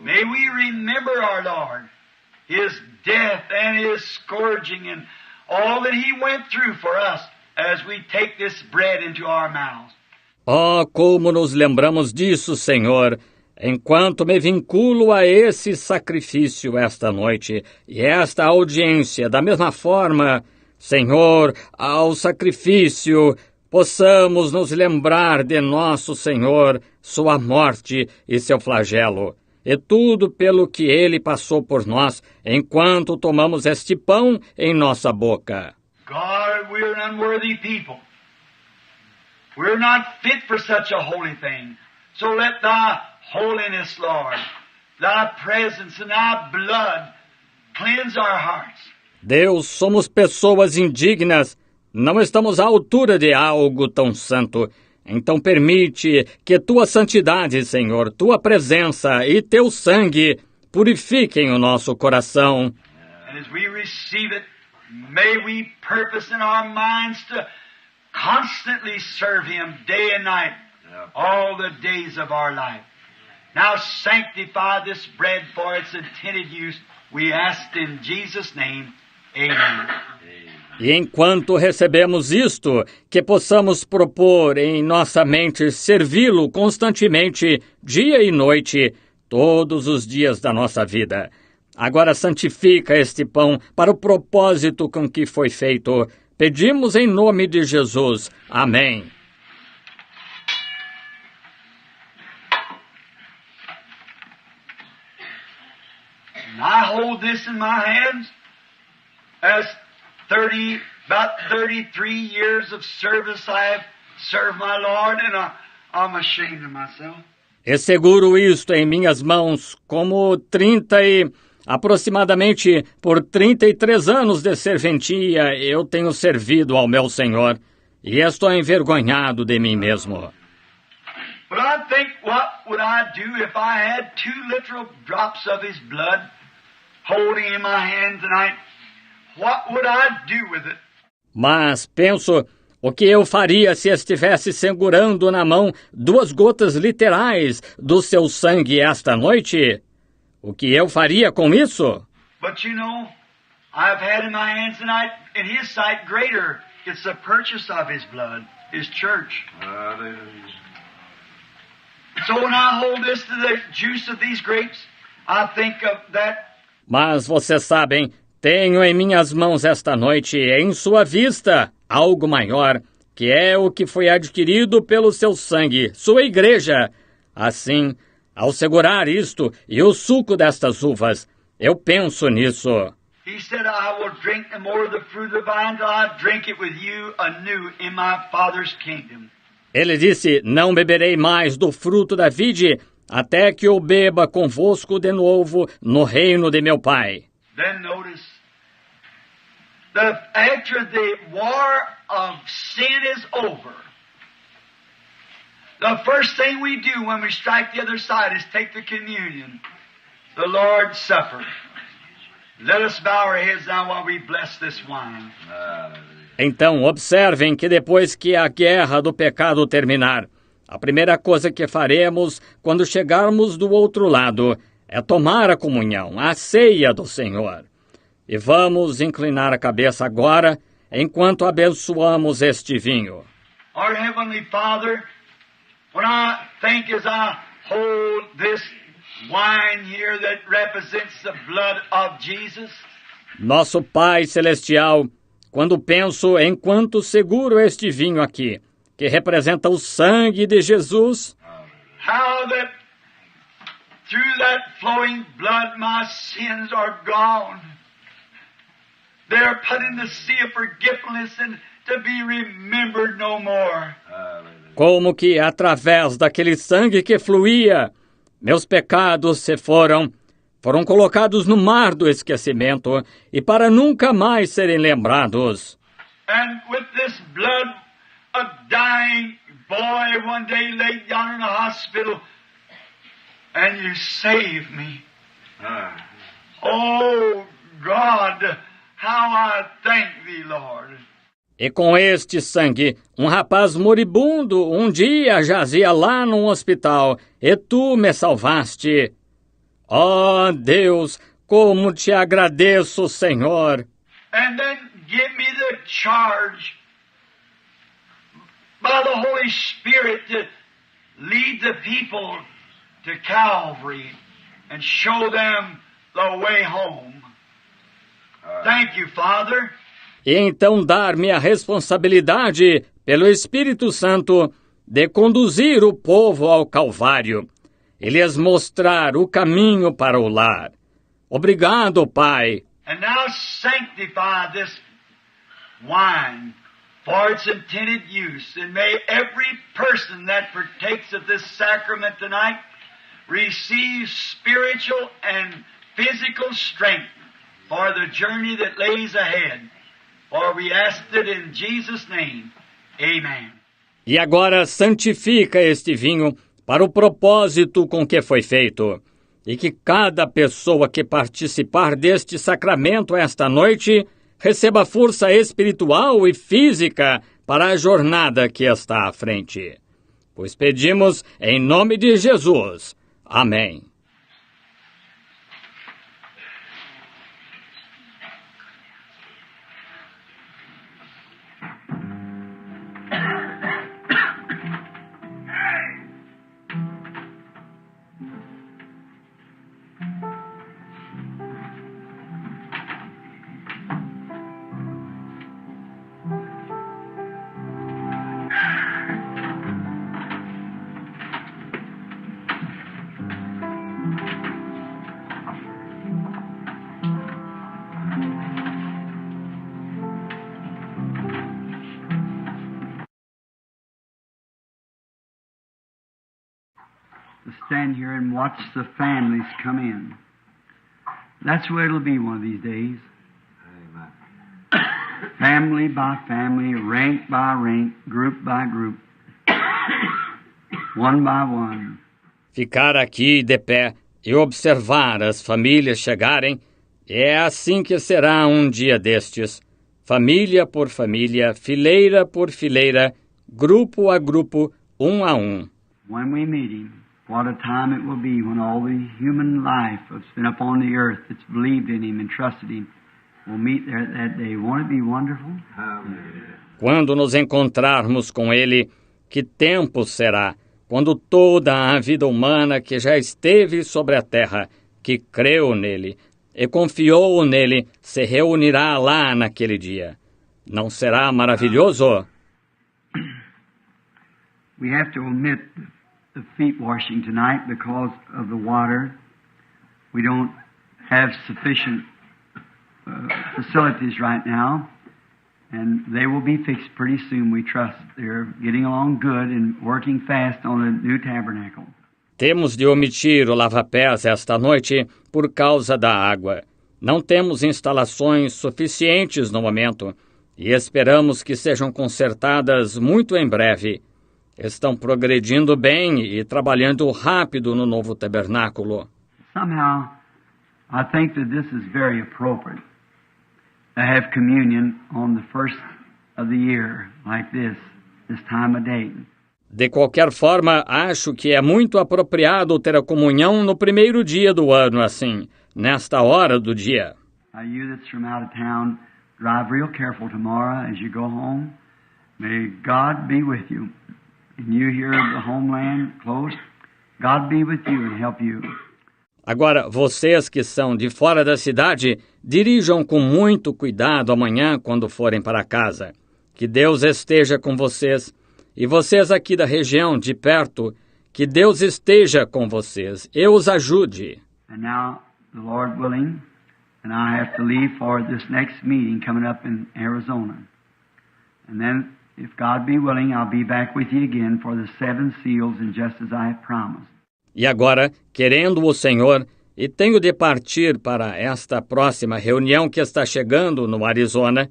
May we remember our Lord, His death and His scourging and all that He went through for us as we take this bread into our mouths. Oh, como nos lembramos disso, Senhor, enquanto me vinculo a esse sacrifício esta noite e esta audiência, da mesma forma, Senhor, ao sacrifício, possamos nos lembrar de nosso Senhor, sua morte e seu flagelo, e tudo pelo que Ele passou por nós, enquanto tomamos este pão em nossa boca. God, we're an unworthy people. We're not fit for such a holy thing. So let Thy holiness, Lord, Thy presence and Thy blood cleanse our hearts. Deus, somos pessoas indignas, não estamos à altura de algo tão santo. Então permite que Tua santidade, Senhor, Tua presença e Teu sangue purifiquem o nosso coração. And as we receive it, may we purpose in our minds to constantly serve Him day and night, all the days of our life. Now sanctify this bread for its intended use. We ask in Jesus' name. Amen. E enquanto recebemos isto, que possamos propor em nossa mente servi-lo constantemente, dia e noite, todos os dias da nossa vida. Agora santifica este pão para o propósito com que foi feito. Pedimos em nome de Jesus. Amém. And I hold this in my hands as about 33 years of service I have served my Lord, and I'm ashamed of myself. E seguro isto em minhas mãos, como aproximadamente por 33 anos de serventia eu tenho servido ao meu Senhor, e estou envergonhado de mim mesmo. But I think, what would I do if I had 2 literal drops of His blood holding in my hand tonight? What would I do with it? Mas penso, o que eu faria se estivesse segurando na mão 2 gotas literais do seu sangue esta noite? O que eu faria com isso? But you know, I've had in my hands tonight, in His sight, greater. It's the purchase of His blood, His church. So when I hold this to the juice of these grapes, I think of that. Mas vocês sabem, tenho em minhas mãos esta noite, em sua vista, algo maior, que é o que foi adquirido pelo seu sangue, sua igreja. Assim, ao segurar isto e o suco destas uvas, eu penso nisso. He said, I will drink no more of the fruit of the vine till I drink it with you anew in my Father's kingdom. Ele disse, não beberei mais do fruto da vide, até que eu beba convosco de novo no reino de meu Pai. Then notice that after the war of sin is over, the first thing we do when we strike the other side is take the communion, the Lord's Supper. Let us bow our heads now while we bless this wine. Então, observem que depois que a guerra do pecado terminar, a primeira coisa que faremos quando chegarmos do outro lado é tomar a comunhão, a ceia do Senhor. E vamos inclinar a cabeça agora enquanto abençoamos este vinho. Our Heavenly Father, when I think as I hold this wine here that represents the blood of Jesus, Nosso Pai Celestial, quando penso enquanto seguro este vinho aqui, que representa o sangue de Jesus, how that through that flowing blood my sins are gone. They are put in the sea of forgetfulness and to be remembered no more. como que através daquele sangue que fluía, meus pecados se foram colocados no mar do esquecimento e para nunca mais serem lembrados. And with this blood, a dying boy one day laid down in a hospital, and you saved me. Oh, God, how I thank Thee, Lord. E com este sangue, um rapaz moribundo um dia jazia lá num hospital, e tu me salvaste. Oh, Deus, como te agradeço, Senhor. And then give me the charge by the Holy Spirit to lead the people to Calvary and show them the way home. Thank you, Father. E então dar-me a responsabilidade, pelo Espírito Santo, de conduzir o povo ao Calvário e lhes mostrar o caminho para o lar. Obrigado, Pai. And now sanctify this wine for its intended use, and may every person that partakes of this sacrament tonight receive spiritual and physical strength for the journey that lays ahead. For we ask it in Jesus' name. Amen. E agora santifica este vinho para o propósito com que foi feito, e que cada pessoa que participar deste sacramento esta noite receba força espiritual e física para a jornada que está à frente. Pois pedimos em nome de Jesus. Amém. To stand here and watch the families come in. That's where it'll be one of these days. Family by family, rank by rank, group by group, one by one. Ficar aqui de pé e observar as famílias chegarem, é assim que será um dia destes. Família por família, fileira por fileira, grupo a grupo, um a um. When we meet Him, what a time it will be when all the human life that's been upon the earth that's believed in Him and trusted Him will meet there that day. Won't it be wonderful? Quando nos encontrarmos com Ele, que tempo será, quando toda a vida humana que já esteve sobre a terra, que creu nele e confiou nele, se reunirá lá naquele dia. Não será maravilhoso? We have to omit the feet washing tonight because of the water. We don't have sufficient facilities right now, and they will be fixed pretty soon, we trust. They're getting along good and working fast on the new tabernacle. Temos de omitir o lava-pés esta noite por causa da água. Não temos instalações suficientes no momento e esperamos que sejam consertadas muito em breve. Estão progredindo bem e trabalhando rápido no novo tabernáculo. Somehow, I think that this is very appropriate to have communion on the first of the year, like this time of day. De qualquer forma, acho que é muito apropriado ter a comunhão no primeiro dia do ano assim, nesta hora do dia. You that's from out of town, drive real careful tomorrow as you go home. May God be with you. And you here in the homeland close, God be with you and help you. Agora, vocês que são de fora da cidade, dirijam com muito cuidado amanhã quando forem para casa. Que Deus esteja com vocês. E vocês aqui da região, de perto, que Deus esteja com vocês. Eu os ajude. And now, the Lord willing, and I have to leave for this next meeting coming up in Arizona. And then, if God be willing, I'll be back with you again for the 7 seals, and just as I have promised. E agora, querendo o Senhor, e tenho de partir para esta próxima reunião que está chegando no Arizona,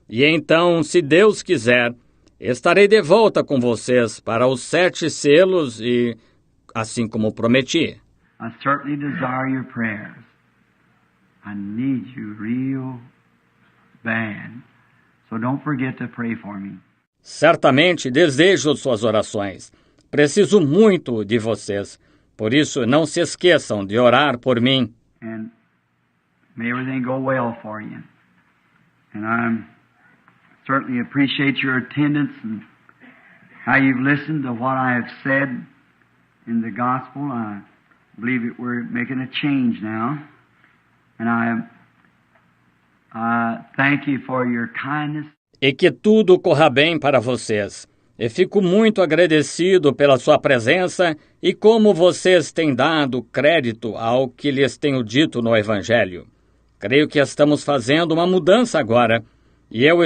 e então, se Deus quiser, estarei de volta com vocês para os 7 selos e assim como prometi. I certainly desire your prayers. I need you real bad. So don't forget to pray for me. Certamente desejo suas orações. Preciso muito de vocês. Por isso, não se esqueçam de orar por mim. And may everything go well for you. And I certainly appreciate your attendance and how you've listened to what I have said in the gospel. I believe that we're making a change now. And I thank you for your kindness. E que tudo corra bem para vocês. E fico muito agradecido pela sua presença e como vocês têm dado crédito ao que lhes tenho dito no Evangelho. Creio que estamos fazendo uma mudança agora, e eu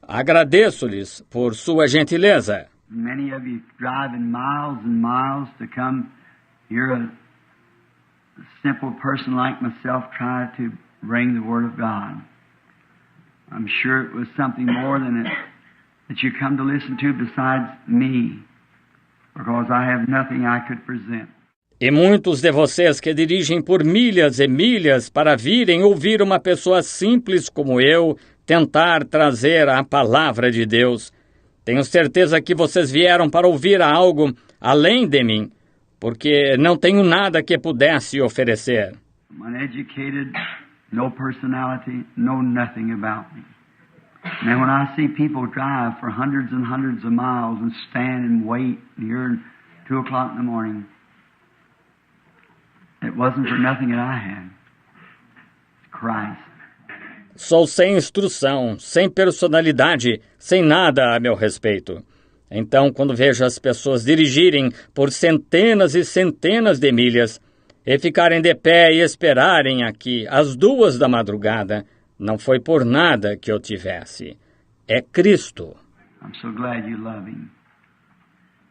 agradeço-lhes por sua gentileza. Many of you driving miles and miles to come. You're a simple person like myself trying to bring the Word of God. I'm sure it was something more than it that you come to listen to besides me, because I have nothing I could present. E muitos de vocês que dirigem por milhas e milhas para virem ouvir uma pessoa simples como eu tentar trazer a palavra de Deus. Tenho certeza que vocês vieram para ouvir algo além de mim, porque não tenho nada que pudesse oferecer. I'm uneducated, no personality, know nothing about me. Now, when I see people drive for hundreds and hundreds of miles and stand and wait here at 2 o'clock in the morning, it wasn't for nothing that I had. It's Christ. Sou sem instrução, sem personalidade, sem nada a meu respeito. Então, quando vejo as pessoas dirigirem por centenas e centenas de milhas e ficarem de pé e esperarem aqui às 2 da madrugada, não foi por nada que eu tivesse. É Cristo. I'm so glad you love Him.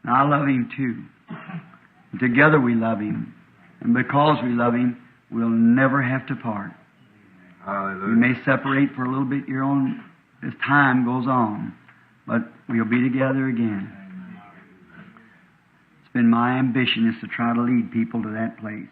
And I love Him too. And together we love Him. And because we love Him, we'll never have to part. Hallelujah. We may separate for a little bit here on as time goes on, but we'll be together again. It's been my ambition is to try to lead people to that place.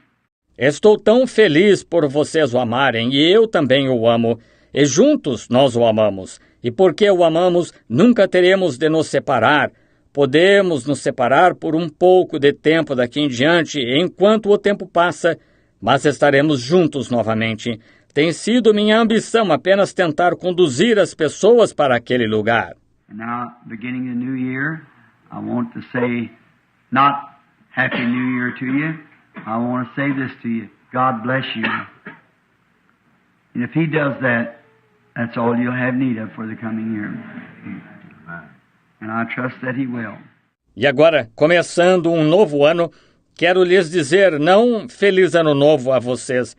Estou tão feliz por vocês o amarem, e eu também o amo, e juntos nós o amamos. E porque o amamos, nunca teremos de nos separar. Podemos nos separar por um pouco de tempo daqui em diante, enquanto o tempo passa, mas estaremos juntos novamente. Tem sido minha ambição apenas tentar conduzir as pessoas para aquele lugar. And now, beginning the new year, I want to say, not Happy New Year to you. I want to say this to you. God bless you. And if He does that, that's all you'll have need of for the coming year. And I trust that He will. E agora, começando um novo ano, quero lhes dizer, não Feliz Ano Novo a vocês.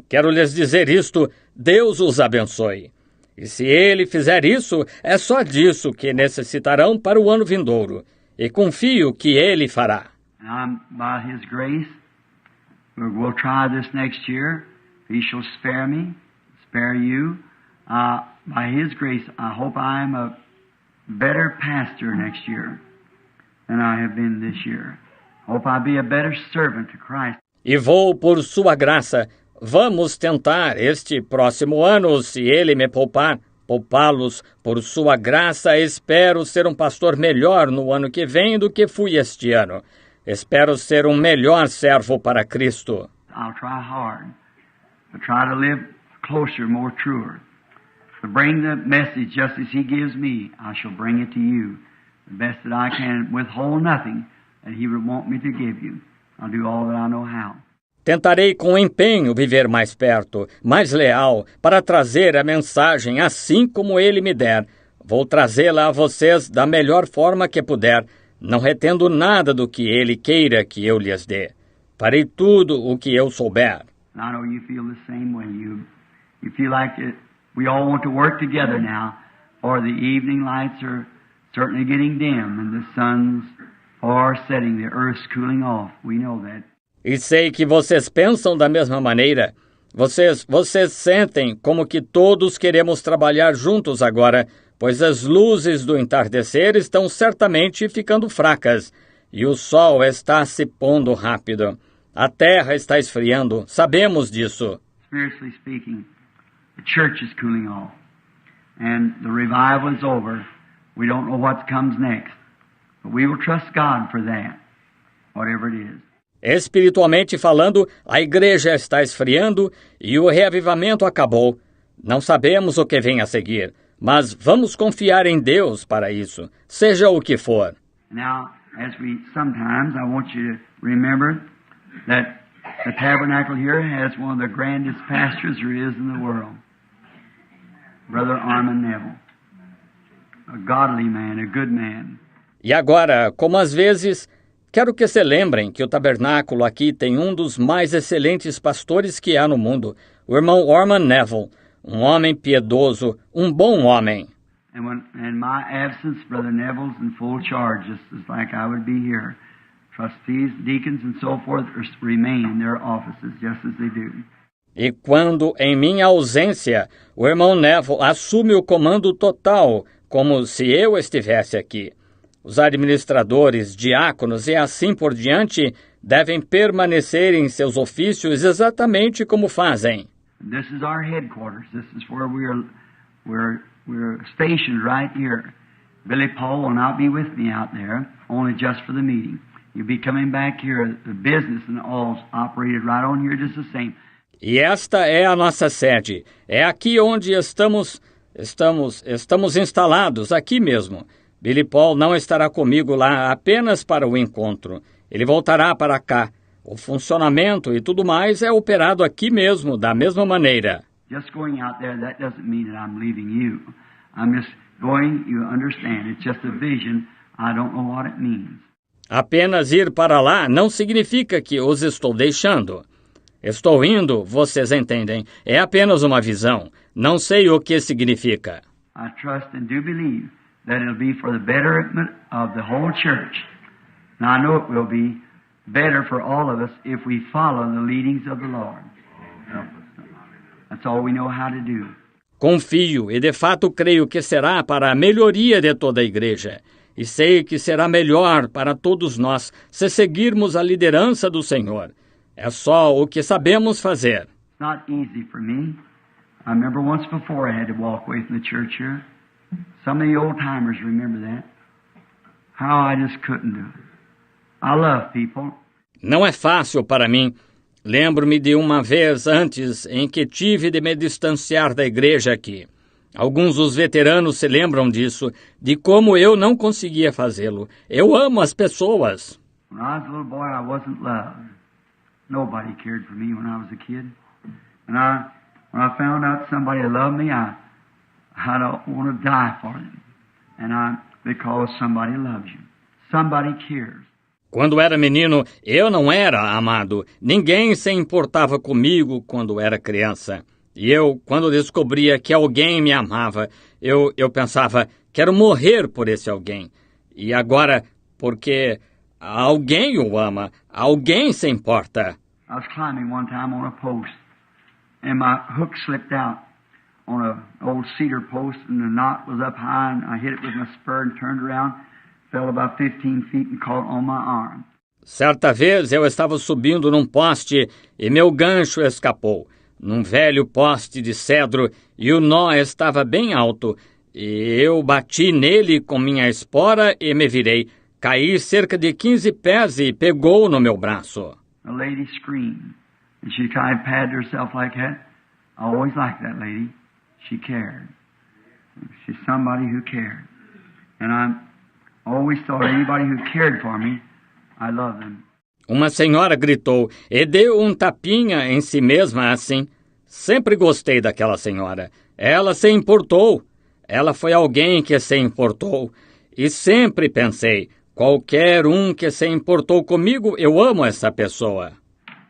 Quero lhes dizer isto, Deus os abençoe. E se Ele fizer isso, é só disso que necessitarão para o ano vindouro. E confio que Ele fará. And by His grace, we'll try this next year. He shall spare me, spare you. By His grace, I hope I am a better pastor next year than I have been this year. Hope I'll be a better servant to Christ. E vou, por sua graça, vamos tentar este próximo ano, se Ele me poupá-los por sua graça. Espero ser um pastor melhor no ano que vem do que fui este ano. Espero ser um melhor servo para Cristo. I'll try hard to try to live closer, more truer. to bring the message just as He gives me, I shall bring it to you. The best that I can, withhold nothing that He would want me to give you. I'll do all that I know how. Tentarei com empenho viver mais perto, mais leal, para trazer a mensagem assim como Ele me der. Vou trazê-la a vocês da melhor forma que puder, não retendo nada do que Ele queira que eu lhes dê. Farei tudo o que eu souber. I know you feel the same way. You feel like we all want to work together now, for the evening lights are certainly getting dim, and the sun's far setting, the earth's cooling off. We know that. E sei que vocês pensam da mesma maneira. Vocês sentem como que todos queremos trabalhar juntos agora, pois as luzes do entardecer estão certamente ficando fracas, e o sol está se pondo rápido. A terra está esfriando, sabemos disso. Spiritually speaking, the church is cooling off, and the revival is over. We don't know what comes next, but we will trust God for that, whatever it is. Espiritualmente falando, a igreja está esfriando e o reavivamento acabou. Não sabemos o que vem a seguir, mas vamos confiar em Deus para isso, seja o que for. Now, sometimes I want you to remember that the tabernacle here has one of the grandest pastors there is in the world, Brother Armand Neville, a godly man, a good man. E agora, como às vezes, quero que se lembrem que o tabernáculo aqui tem um dos mais excelentes pastores que há no mundo, o irmão Armand Neville, um homem piedoso, um bom homem. And in my absence, Brother Neville's in full charge, just as like I would be here. Trustees, deacons, and so forth remain in their offices, just as they do. E quando, em minha ausência, o irmão Neville assume o comando total, como se eu estivesse aqui. Os administradores, diáconos e assim por diante devem permanecer em seus ofícios exatamente como fazem. This is our headquarters. This is where we're stationed right here. Billy Paul will not be with me out there, only just for the meeting. You'll be coming back here. The business and all's operated right on here just the same. E esta é a nossa sede. É aqui onde estamos instalados, aqui mesmo. Billy Paul não estará comigo lá apenas para o encontro. Ele voltará para cá. O funcionamento e tudo mais é operado aqui mesmo, da mesma maneira. Just going out there, that doesn't mean that I'm leaving you. I'm just going, you understand, it's just a vision. I don't know what it means. Apenas ir para lá não significa que os estou deixando. Estou indo, vocês entendem, é apenas uma visão. Não sei o que significa. I trust and do believe that it'll be for the betterment of the whole church. Now I know it will be better for all of us if we follow the leadings of the Lord. That's all we know how to do. Confio e de fato creio que será para a melhoria de toda a igreja. E sei que será melhor para todos nós se seguirmos a liderança do Senhor. É só o que sabemos fazer. It's not easy for me. I remember once before I had to walk away from the church here. Some of the old-timers remember that. How I just couldn't do it. I love people. Não é fácil para mim. Lembro-me de uma vez antes em que tive de me distanciar da igreja aqui. Alguns dos veteranos se lembram disso, de como eu não conseguia fazê-lo. Eu amo as pessoas. When I was a little boy, I wasn't loved. Nobody cared for me when I was a kid. And when I found out somebody loved me, I don't want to die for them. Because somebody loves you. Somebody cares. Quando era menino, eu não era amado. Ninguém se importava comigo quando era criança. E eu, quando descobria que alguém me amava, eu pensava, quero morrer por esse alguém. E agora, porque alguém o ama, alguém se importa. I was climbing one time on a post, and my hook slipped out on an old cedar post, and the knot was up high, and I hit it with my spur and turned around, fell about 15 feet and caught on my arm. Certa vez eu estava subindo num poste e meu gancho escapou, num velho poste de cedro, e o nó estava bem alto, e eu bati nele com minha espora e me virei. Caí cerca de 15 pés e pegou no meu braço. A lady screamed, and she kind of patted herself like that. I always liked that lady. She cared. She's somebody who cared. And I always thought anybody who cared for me, I love them. Uma senhora gritou e deu um tapinha em si mesma assim. Sempre gostei daquela senhora. Ela se importou. Ela foi alguém que se importou. E sempre pensei, qualquer um que se importou comigo, eu amo essa pessoa.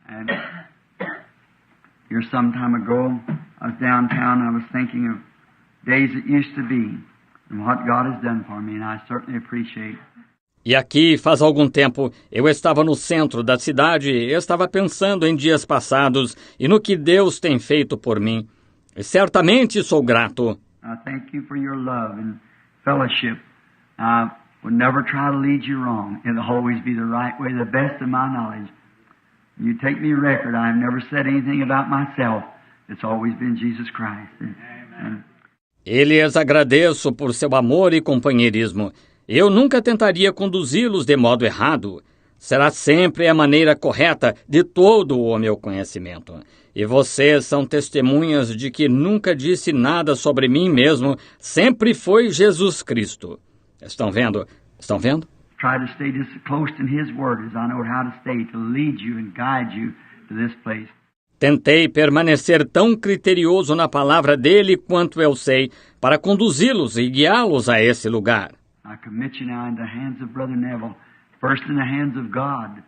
And here some time ago, I was downtown, I was thinking of days that used to be and what God has done for me, and I certainly appreciate. E aqui, faz algum tempo, eu estava no centro da cidade e estava pensando em dias passados e no que Deus tem feito por mim. E certamente sou grato. I thank you for your love and fellowship. I would never try to lead you wrong. It'll always be the right way, the best of my knowledge. You take me record. I've never said anything about myself. It's always been Jesus Christ. Lhes agradeço por seu amor e companheirismo. Eu nunca tentaria conduzi-los de modo errado. Será sempre a maneira correta de todo o meu conhecimento. E vocês são testemunhas de que nunca disse nada sobre mim mesmo, sempre foi Jesus Cristo. Estão vendo? Estão vendo? Try to stay just close in His Word as I know how to stay, to lead you and guide you to this place. Tentei permanecer tão criterioso na palavra dele quanto eu sei, para conduzi-los e guiá-los a esse lugar. I commit you now into the hands of Brother Neville, first in the hands of God,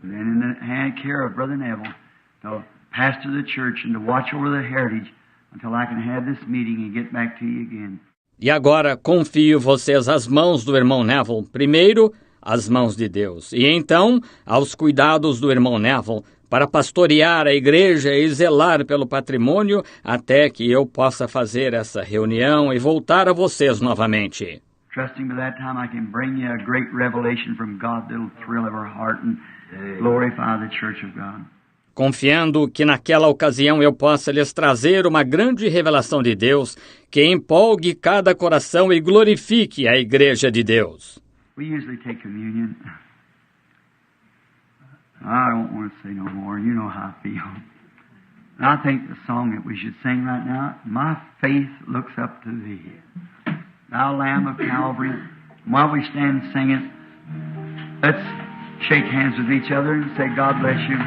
and then in the care of Brother Neville, to pastor the church and to watch over the heritage until I can have this meeting and get back to you again. E agora confio vocês às mãos do irmão Neville, primeiro às mãos de Deus, e então aos cuidados do irmão Neville, para pastorear a igreja e zelar pelo patrimônio até que eu possa fazer essa reunião e voltar a vocês novamente. Trusting by that time I can bring you a great revelation from God that'll thrill our heart and glorify the church of God. Confiando que naquela ocasião eu possa lhes trazer uma grande revelação de Deus que empolgue cada coração e glorifique a igreja de Deus. We usually take communion. I don't want to say no more. You know how I feel. And I think the song that we should sing right now, My Faith Looks Up to Thee. Thou Lamb of Calvary. While we stand singing, let's shake hands with each other and say, God bless you.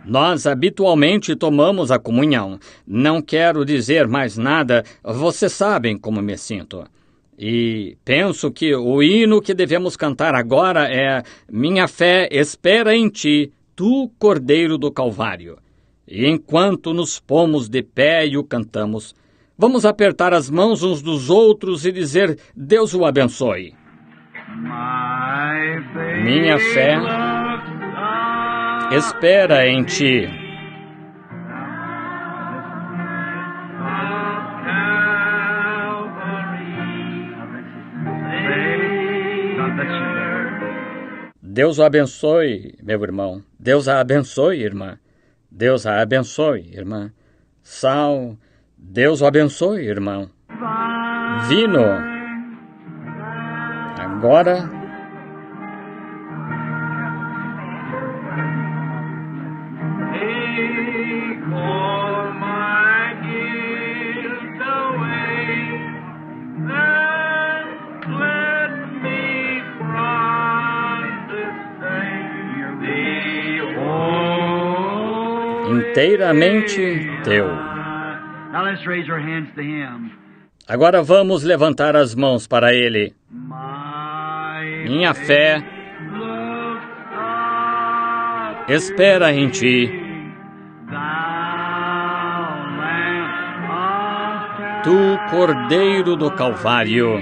Nós habitualmente tomamos a comunhão. Não quero dizer mais nada, vocês sabem como me sinto. E penso que o hino que devemos cantar agora é Minha fé espera em ti, tu, Cordeiro do Calvário. E enquanto nos pomos de pé e o cantamos, vamos apertar as mãos uns dos outros e dizer, Deus o abençoe. Minha fé espera em ti. Deus o abençoe, meu irmão. Deus a abençoe, irmã. Deus a abençoe, irmã. Sal, Deus o abençoe, irmão. Vino. Agora. Inteiramente teu. Now let's raise our hands to Him. Agora vamos levantar as mãos para Ele. Minha fé espera em Ti. Tu, Cordeiro do Calvário,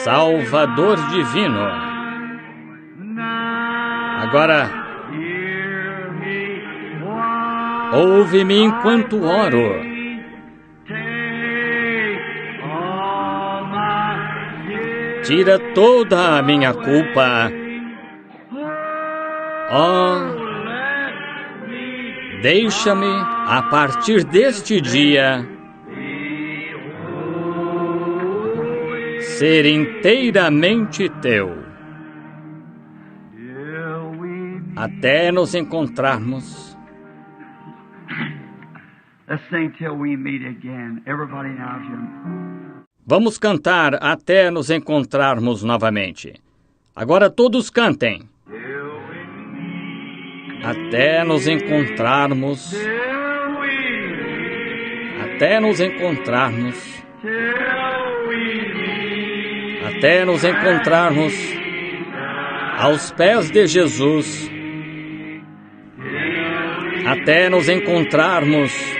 Salvador divino. Agora, ouve-me enquanto oro. Tira toda a minha culpa. Deixa-me, a partir deste dia, ser inteiramente teu. Até nos encontrarmos Let's sing till we meet again. Everybody now, Jim. Vamos cantar até nos encontrarmos novamente. Agora todos cantem. Até nos encontrarmos. Até nos encontrarmos. Até nos encontrarmos aos pés de Jesus. Até nos encontrarmos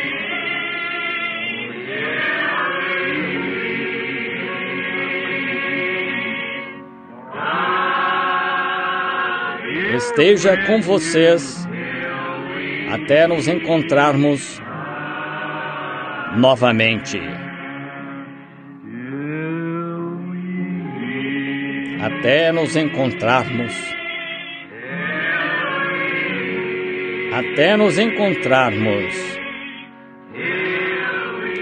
esteja com vocês até nos encontrarmos novamente. Até nos encontrarmos. Até nos encontrarmos.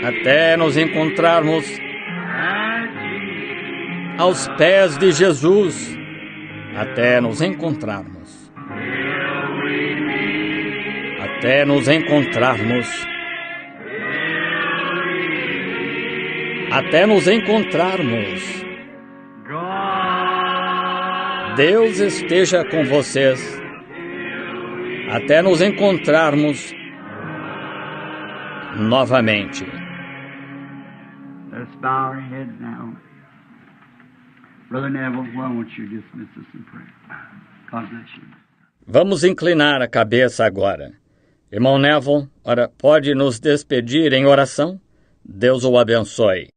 Até nos encontrarmos aos pés de Jesus. Até nos encontrarmos. Até nos encontrarmos. Até nos encontrarmos. Deus esteja com vocês. Até nos encontrarmos novamente. Let's bow our heads now. Brother Neville, why won't you dismiss us in prayer? God bless you. Vamos inclinar a cabeça agora. Irmão Neville, ora, pode nos despedir em oração? Deus o abençoe.